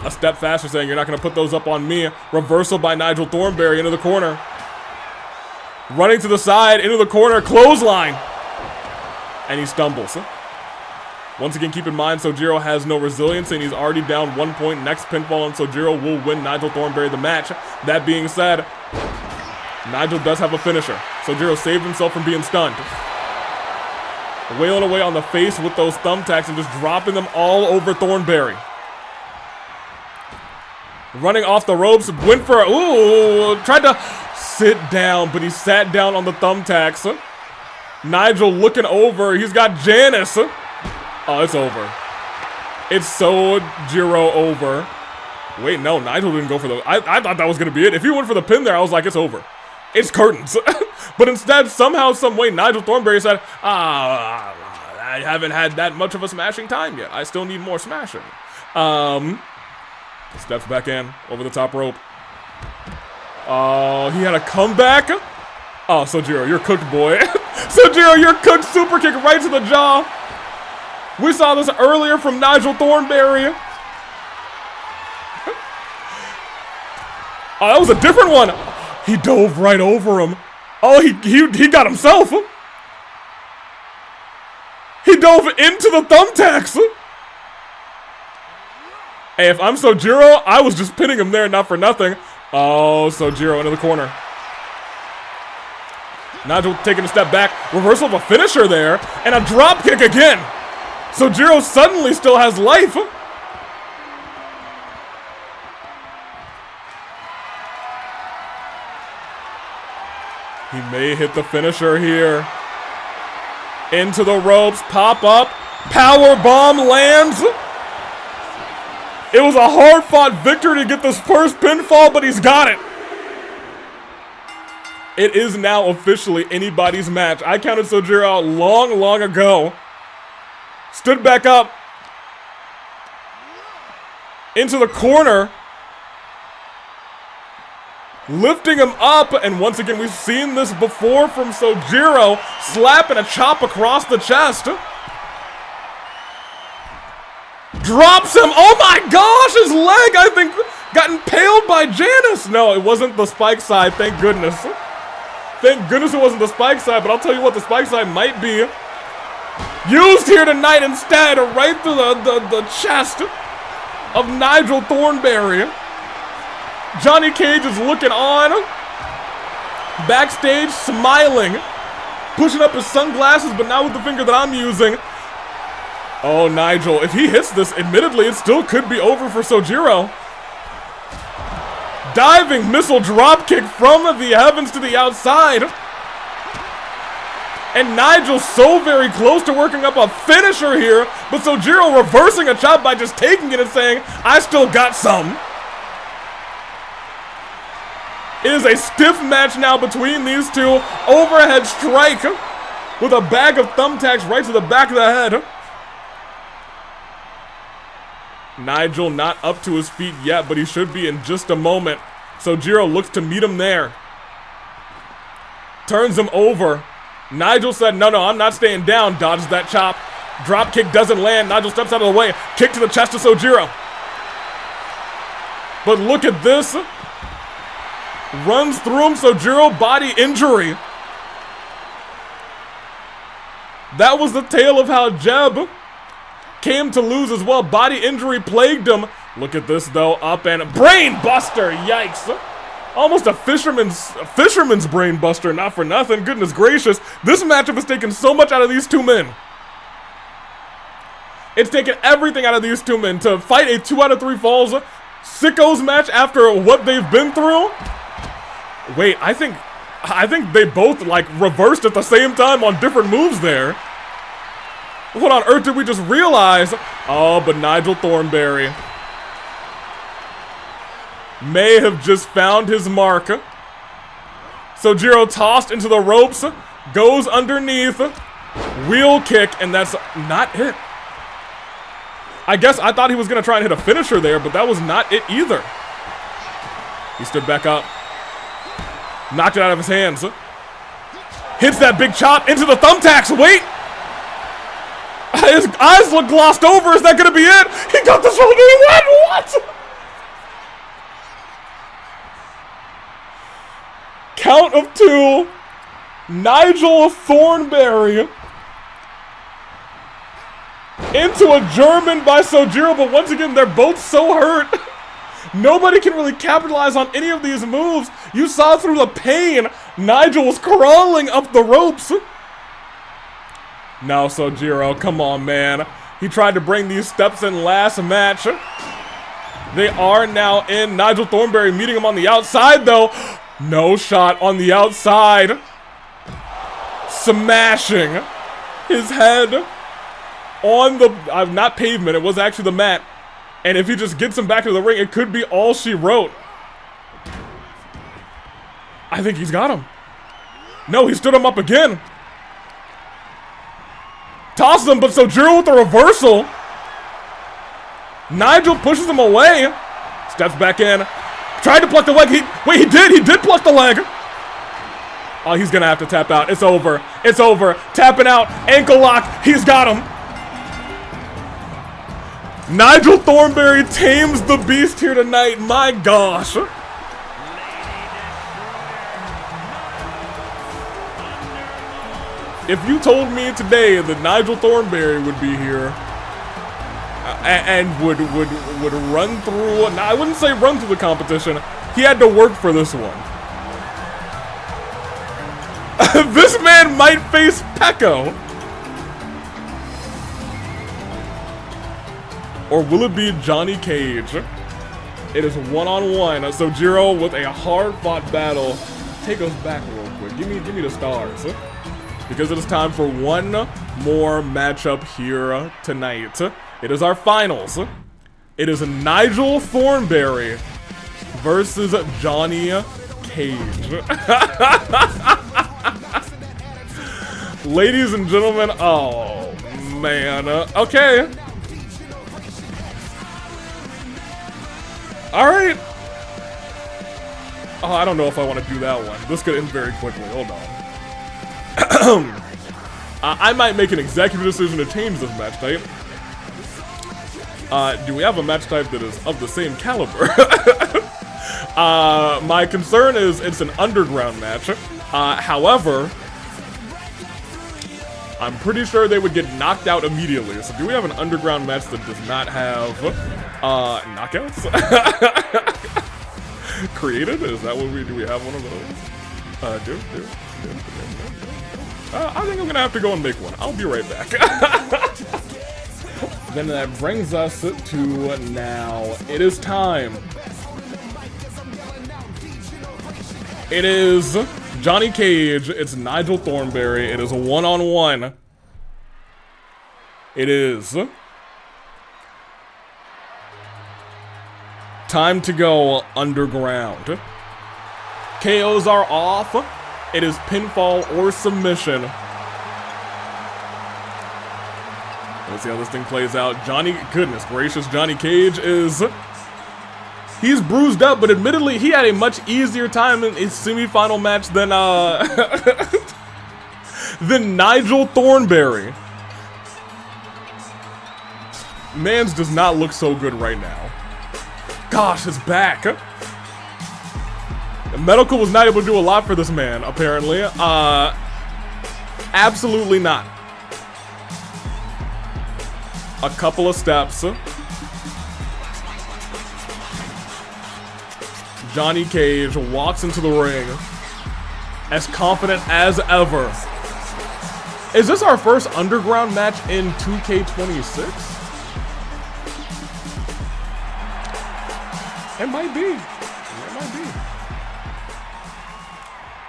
a step faster, saying you're not going to put those up on me. Reversal by Nigel Thornberry into the corner. Running to the side, into the corner, clothesline. And he stumbles. Once again, keep in mind, Sojiro has no resilience, and he's already down 1 point. Next pinfall, and Sojiro will win Nigel Thornberry the match. That being said, Nigel does have a finisher. Sojiro saved himself from being stunned. Wailing away on the face with those thumbtacks and just dropping them all over Thornberry. Running off the ropes, went for tried to sit down, but he sat down on the thumbtacks. Nigel looking over, he's got Janice. Oh, it's over. It's Sojiro over. Wait, no, Nigel didn't go for the... I thought that was going to be it. If he went for the pin there, I was like, it's over. It's curtains. But instead, somehow, some way, Nigel Thornberry said, I haven't had that much of a smashing time yet. I still need more smashing. Steps back in, over the top rope. Oh, he had a comeback. Oh, Sojiro, you're cooked, boy. Sojiro, you're cooked. Super kick right to the jaw. We saw this earlier from Nigel Thornberry. Oh, that was a different one. He dove right over him. Oh, he got himself. He dove into the thumbtacks. Hey, if I'm Sojiro, I was just pinning him there, not for nothing. Oh, Sojiro into the corner. Nigel taking a step back. Reversal of a finisher there. And a drop kick again. Sojiro suddenly still has life. He may hit the finisher here. Into the ropes, pop up, power bomb lands. It was a hard-fought victory to get this first pinfall, but he's got it. It is now officially anybody's match. I counted Sojiro out long, long ago. Stood back up. Into the corner. Lifting him up, and once again, we've seen this before from Sojiro, slapping a chop across the chest. Drops him, oh my gosh, his leg, I think, got impaled by Janice. No, it wasn't the spike side, thank goodness. Thank goodness it wasn't the spike side, but I'll tell you what the spike side might be. Used here tonight instead, right through the chest of Nigel Thornberry. Johnny Cage is looking on, backstage smiling, pushing up his sunglasses, but not with the finger that I'm using. Oh, Nigel, if he hits this, admittedly, it still could be over for Sojiro. Diving missile dropkick from the heavens to the outside. And Nigel so very close to working up a finisher here, but Sojiro reversing a chop by just taking it and saying, I still got some. It is a stiff match now between these two. Overhead strike with a bag of thumbtacks right to the back of the head. Nigel not up to his feet yet, but he should be in just a moment. Sojiro looks to meet him there. Turns him over. Nigel said, no, I'm not staying down. Dodges that chop. Drop kick doesn't land. Nigel steps out of the way. Kick to the chest of Sojiro. But look at this. Runs through him, Sojiro, body injury. That was the tale of how Jeb came to lose as well. Body injury plagued him. Look at this though, up and brain buster, yikes. Almost a fisherman's brain buster, not for nothing, goodness gracious. This matchup has taken so much out of these two men. It's taken everything out of these two men to fight a 2 out of 3 falls sickos match after what they've been through. Wait, I think they both like reversed at the same time on different moves there. What on earth did we just realize? Oh, but Nigel Thornberry may have just found his mark. Sojiro tossed into the ropes, goes underneath, wheel kick, and that's not it. I guess I thought he was gonna try and hit a finisher there, but that was not it either. He stood back up. Knocked it out of his hands. Hits that big chop into the thumbtacks. Wait! His eyes look glossed over. Is that going to be it? He got the shoulder in. What? Count of 2. Nigel Thornberry into a German by Sojiro, but once again, they're both so hurt. Nobody can really capitalize on any of these moves. You saw through the pain. Nigel was crawling up the ropes. Now Sojiro, come on, man. He tried to bring these steps in last match. They are now in. Nigel Thornberry meeting him on the outside, though. No shot on the outside. Smashing his head on the, not pavement, it was actually the mat. And if he just gets him back to the ring, it could be all she wrote. I think he's got him. No, he stood him up again. Tosses him, but Sojiro with the reversal. Nigel pushes him away. Steps back in. Tried to pluck the leg. He did pluck the leg. Oh, he's gonna have to tap out. It's over. It's over. Tapping out. Ankle lock. He's got him. Nigel Thornberry tames the beast here tonight. My gosh. If you told me today that Nigel Thornberry would be here and would run through, now I wouldn't say run through the competition, he had to work for this one. This man might face Pecco. Or will it be Johnny Cage? It is one-on-one. Sojiro with a hard-fought battle. Take us back real quick Give me the stars. Because it is time for one more matchup here tonight. It is our finals. It is Nigel Thornberry versus Johnny Cage. Ladies and gentlemen, oh man. Okay. Alright. Oh, I don't know if I want to do that one. This could end very quickly. Hold on. I might make an executive decision to change this match type. Do we have a match type that is of the same caliber? My concern is it's an underground match. However, I'm pretty sure they would get knocked out immediately. So do we have an underground match that does not have knockouts? Created? Is that what do we have one of those? I think I'm gonna have to go and make one. I'll be right back. Then that brings us to now. It is time. It is Johnny Cage. It's Nigel Thornberry. It is a one-on-one. It is time to go underground. KOs are off. It is pinfall or submission. Let's see how this thing plays out. Goodness gracious, Johnny Cage he's bruised up, but admittedly, he had a much easier time in his semifinal match than, than Nigel Thornberry. Mans does not look so good right now. Gosh, his back. The medical was not able to do a lot for this man, apparently. Absolutely not. A couple of steps. Johnny Cage walks into the ring as confident as ever. Is this our first underground match in 2K26? It might be. It might be.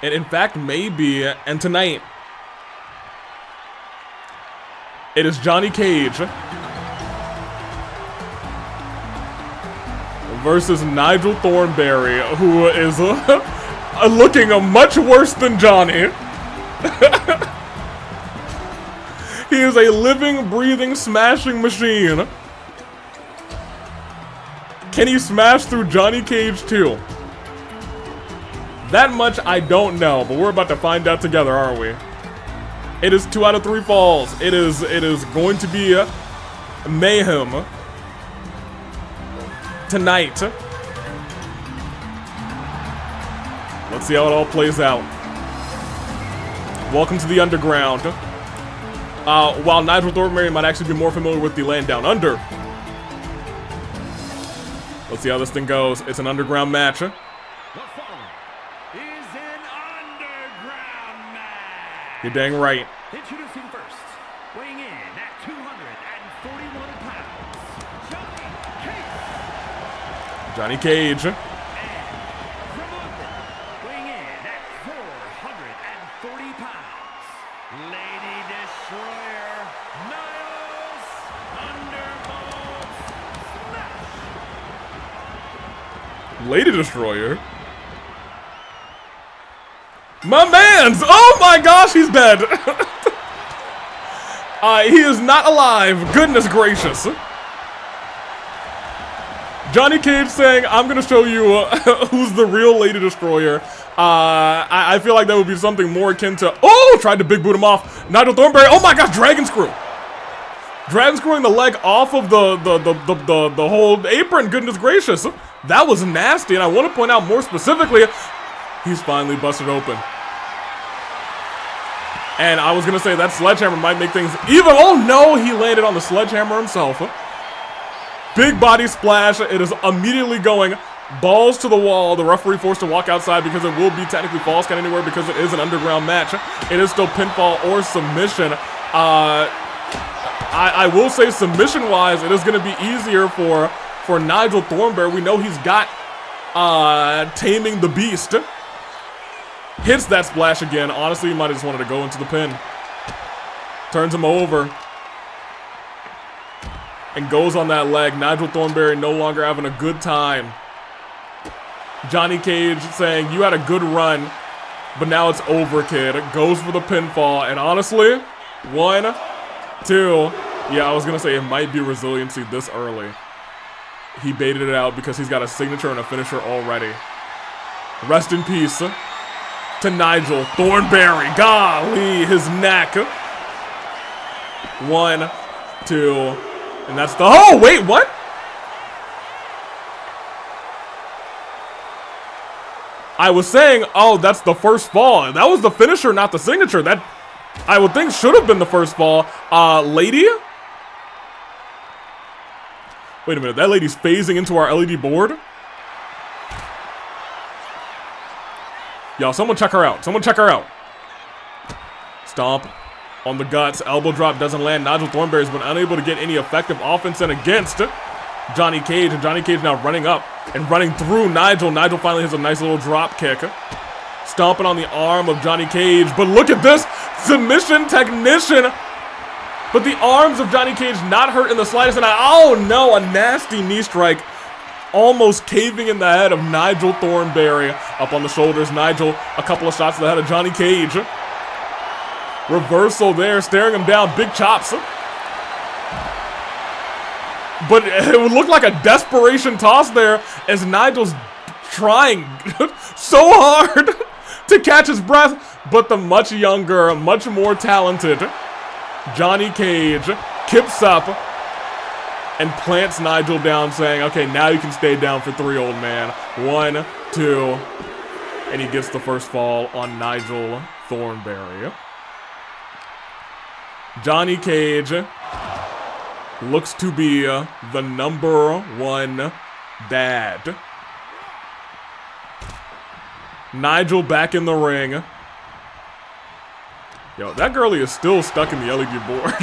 And in fact, maybe. And tonight, it is Johnny Cage versus Nigel Thornberry, who is looking much worse than Johnny. He is a living, breathing, smashing machine. Can he smash through Johnny Cage too? That much I don't know, but we're about to find out together, aren't we? It is 2 out of 3 falls. It is going to be mayhem tonight. Let's see how it all plays out. Welcome to the underground. While Nigel Thornberry might actually be more familiar with the land down under. Let's see how this thing goes. It's an underground match. The following is an underground match. You're dang right. Introducing first, weighing in at 241 pounds, Johnny Cage. and from London, weighing in at 440 pounds, Lady Destroyer, Niles Thunderbolt Smash. Lady Destroyer. My man's! Oh my gosh, he's dead! He is not alive. Goodness gracious. Johnny Cage saying, I'm gonna show you who's the real Lady Destroyer. I feel like that would be something more akin to, oh, tried to big boot him off. Nigel Thornberry, oh my gosh, Dragon Screw. Dragon Screwing the leg off of the whole apron, goodness gracious. That was nasty, and I want to point out more specifically, he's finally busted open. And I was gonna say that sledgehammer might make things even, oh no, he landed on the sledgehammer himself. Big body splash, it is immediately going balls to the wall. The referee forced to walk outside because it will be technically false count anywhere because it is an underground match. It is still pinfall or submission. I will say submission-wise, it is gonna be easier for Nigel Thornberry. We know he's got Taming the Beast. Hits that splash again. Honestly, he might have just wanted to go into the pin. Turns him over. And goes on that leg. Nigel Thornberry no longer having a good time. Johnny Cage saying, you had a good run, but now it's over, kid. Goes for the pinfall. And honestly, 1, 2. Yeah, I was going to say it might be resiliency this early. He baited it out because he's got a signature and a finisher already. Rest in peace to Nigel Thornberry. Golly, his neck. 1, 2, and that's the... Oh, wait, what? I was saying, oh, that's the first fall. That was the finisher, not the signature. That, I would think, should have been the first fall. Lady? Wait a minute, that lady's phasing into our LED board? Yo, someone check her out. Someone check her out. Stomp on the guts. Elbow drop doesn't land. Nigel Thornberry's been unable to get any effective offense in against Johnny Cage. And Johnny Cage now running up and running through Nigel. Nigel finally hits a nice little drop kick. Stomping on the arm of Johnny Cage. But look at this. Submission technician. But the arms of Johnny Cage not hurt in the slightest. And oh no, a nasty knee strike. Almost caving in the head of Nigel Thornberry. Up on the shoulders. Nigel, a couple of shots to the head of Johnny Cage. Reversal there, staring him down. Big chops. But it would look like a desperation toss there as Nigel's trying so hard to catch his breath. But the much younger, much more talented Johnny Cage kips up and plants Nigel down, saying, okay, now you can stay down for 3, old man. 1, 2, and he gets the first fall on Nigel Thornberry. Johnny Cage looks to be the #1 dad. Nigel back in the ring. Yo, that girlie is still stuck in the LED board.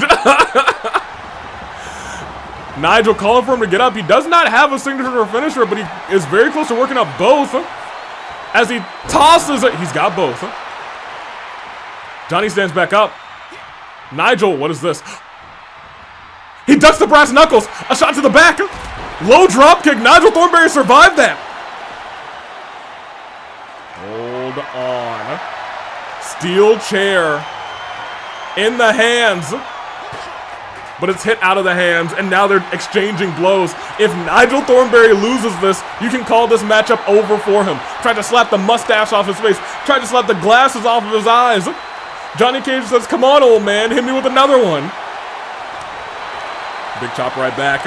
Nigel calling for him to get up. He does not have a signature or finisher, but he is very close to working up both. As he tosses it, he's got both. Johnny stands back up. Nigel, what is this? He ducks the brass knuckles. A shot to the back. Low drop kick. Nigel Thornberry survived that. Hold on. Steel chair in the hands. But it's hit out of the hands, and now they're exchanging blows. If Nigel Thornberry loses this, you can call this matchup over for him. Tried to slap the mustache off his face. Tried to slap the glasses off of his eyes. Johnny Cage says, come on, old man, hit me with another one. Big chop right back.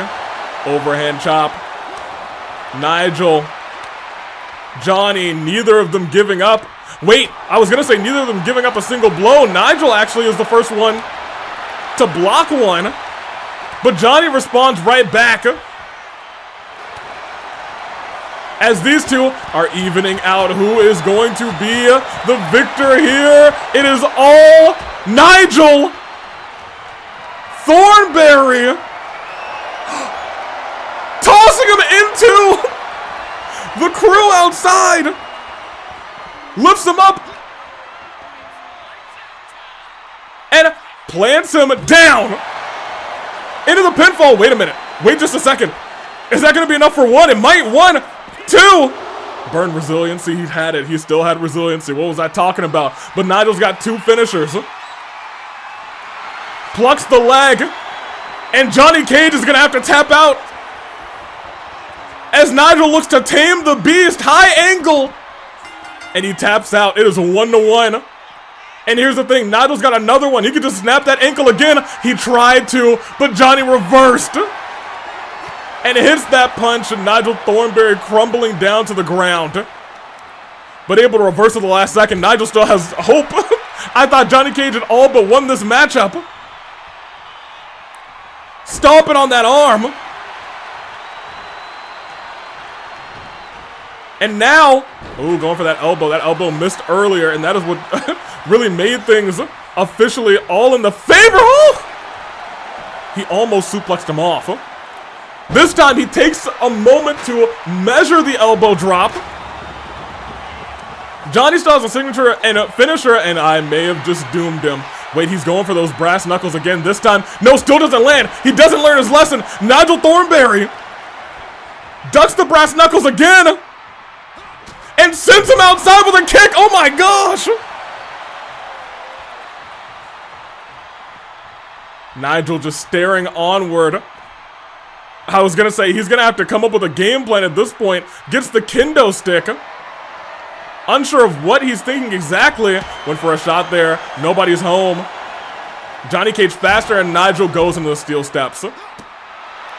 Overhand chop. Nigel. Johnny, neither of them giving up. Wait, I was going to say neither of them giving up a single blow. Nigel actually is the first one to block one. But Johnny responds right back. As these two are evening out, who is going to be the victor here? It is all Nigel Thornberry. Tossing him into the crew outside. Lifts him up. And plants him down into the pinfall. Wait a minute. Wait just a second. Is that going to be enough for one? It might. 1, 2. Burn resiliency. He had it. He still had resiliency. What was I talking about? But Nigel's got 2 finishers. Plucks the leg. And Johnny Cage is going to have to tap out. As Nigel looks to tame the beast. High angle. And he taps out. It is a 1-1. And here's the thing, Nigel's got another one. He could just snap that ankle again. He tried to, but Johnny reversed. And hits that punch, and Nigel Thornberry crumbling down to the ground. But able to reverse at the last second. Nigel still has hope. I thought Johnny Cage had all but won this matchup. Stomping on that arm. And now, ooh, going for that elbow. That elbow missed earlier, and that is what really made things officially all in the favor. Oh! He almost suplexed him off. This time he takes a moment to measure the elbow drop. Johnny still has a signature and a finisher, and I may have just doomed him. Wait, he's going for those brass knuckles again this time. No, still doesn't land. He doesn't learn his lesson. Nigel Thornberry ducks the brass knuckles again and sends him outside with a kick. Oh my gosh. Nigel just staring onward. I was gonna say he's gonna have to come up with a game plan at this point. Gets the kendo stick. Unsure of what he's thinking exactly. Went for a shot there. Nobody's home. Johnny Cage faster and Nigel goes into the steel steps.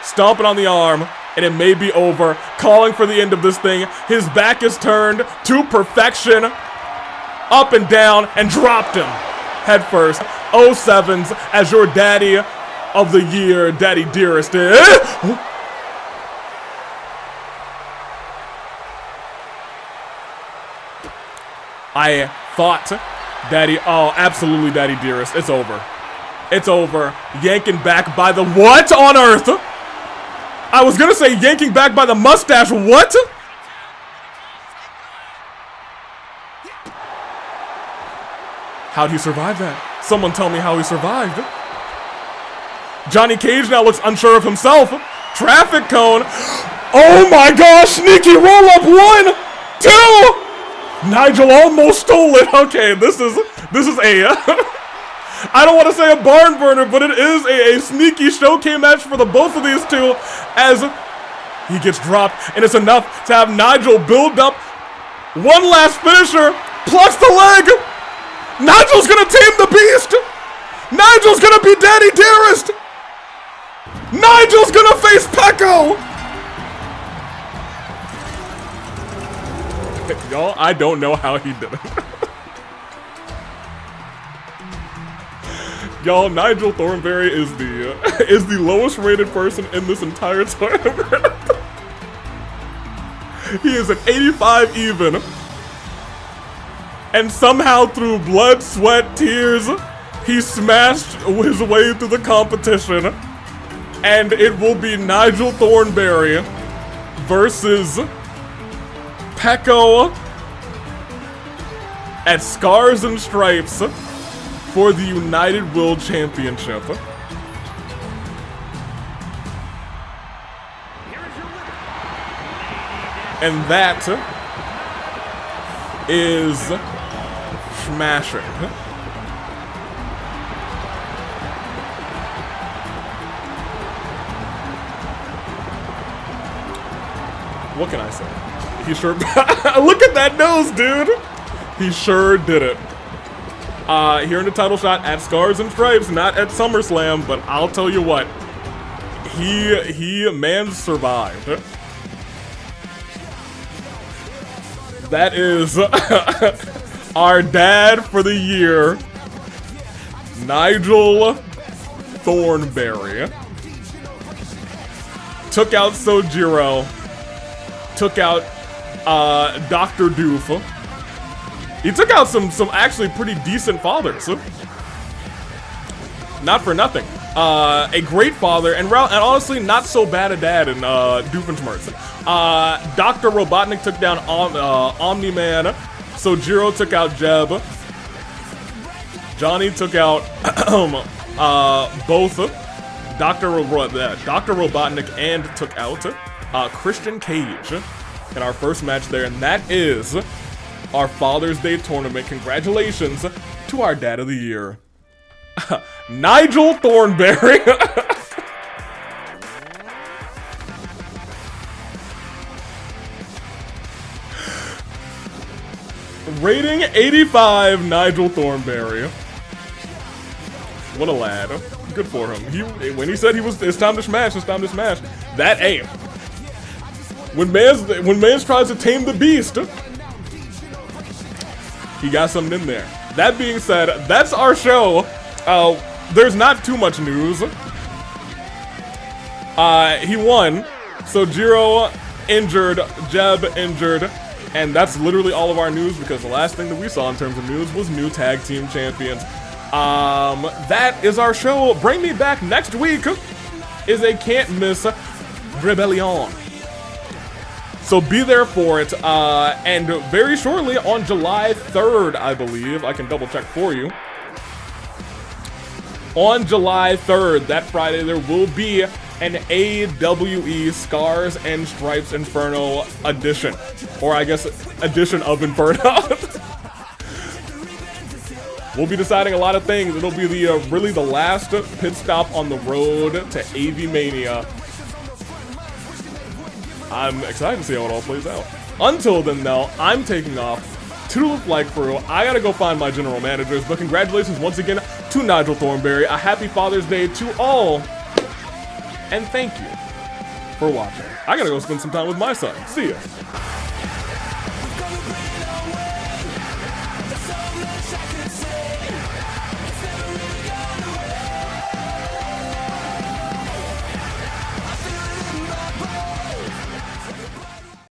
Stomping on the arm, and it may be over. Calling for the end of this thing. His back is turned to perfection. Up and down, and dropped him. Head first. 07s as your daddy of the year, Daddy Dearest. I thought Daddy, oh, absolutely Daddy Dearest. It's over. It's over. Yanking back by the what on earth? I was gonna say yanking back by the mustache. What? How'd he survive that? Someone tell me how he survived. Johnny Cage now looks unsure of himself. Traffic cone. Oh my gosh, sneaky roll up. 1, 2. Nigel almost stole it. Okay, this is a I don't want to say a barn burner, but it is a sneaky showcase match for the both of these two as he gets dropped, and it's enough to have Nigel build up one last finisher, plucks the leg. Nigel's gonna tame the beast. Nigel's gonna be Daddy Dearest. Nigel's gonna face Pecco. Y'all, I don't know how he did it. Y'all, Nigel Thornberry is the lowest rated person in this entire tournament. He is an 85 even. And somehow through blood, sweat, tears, he smashed his way through the competition. And it will be Nigel Thornberry versus Pecco at Scars and Stripes for the United World Championship. And that is smashing. What can I say? He sure look at that nose, dude. He sure did it. Here in the title shot at Scars and Stripes, not at SummerSlam, but I'll tell you what, man survived. That is our dad for the year, Nigel Thornberry. Took out Sojiro. Took out Dr. Doof. He took out some actually pretty decent fathers. Not for nothing. A great father, and honestly, not so bad a dad in Doofenshmirtz. Dr. Robotnik took down Omni-Man. Sojiro took out Jeb. Johnny took out both Dr. Robotnik and took out Christian Cage in our first match there, and that is our Father's Day tournament. Congratulations to our Dad of the Year, Nigel Thornberry. Rating 85, Nigel Thornberry. What a lad. Good for him. When he said it's time to smash, it's time to smash. That ain't. When Mans tries to tame the beast, he got something in there. That being said, that's our show. There's not too much news. He won. Sojiro injured, Jeb injured, and that's literally all of our news because the last thing that we saw in terms of news was new tag team champions. That is our show. Bring Me Back next week is a can't miss Rebellion. So be there for it. And very shortly on July 3rd, I believe, I can double check for you. On July 3rd, that Friday, there will be an AWE Scars and Stripes Inferno edition. Or I guess edition of Inferno. We'll be deciding a lot of things. It'll be the really the last pit stop on the road to AV Mania. I'm excited to see how it all plays out. Until then, though, I'm taking off to the flight crew. I gotta go find my general managers, but congratulations once again to Nigel Thornberry. A happy Father's Day to all, and thank you for watching. I gotta go spend some time with my son. See ya.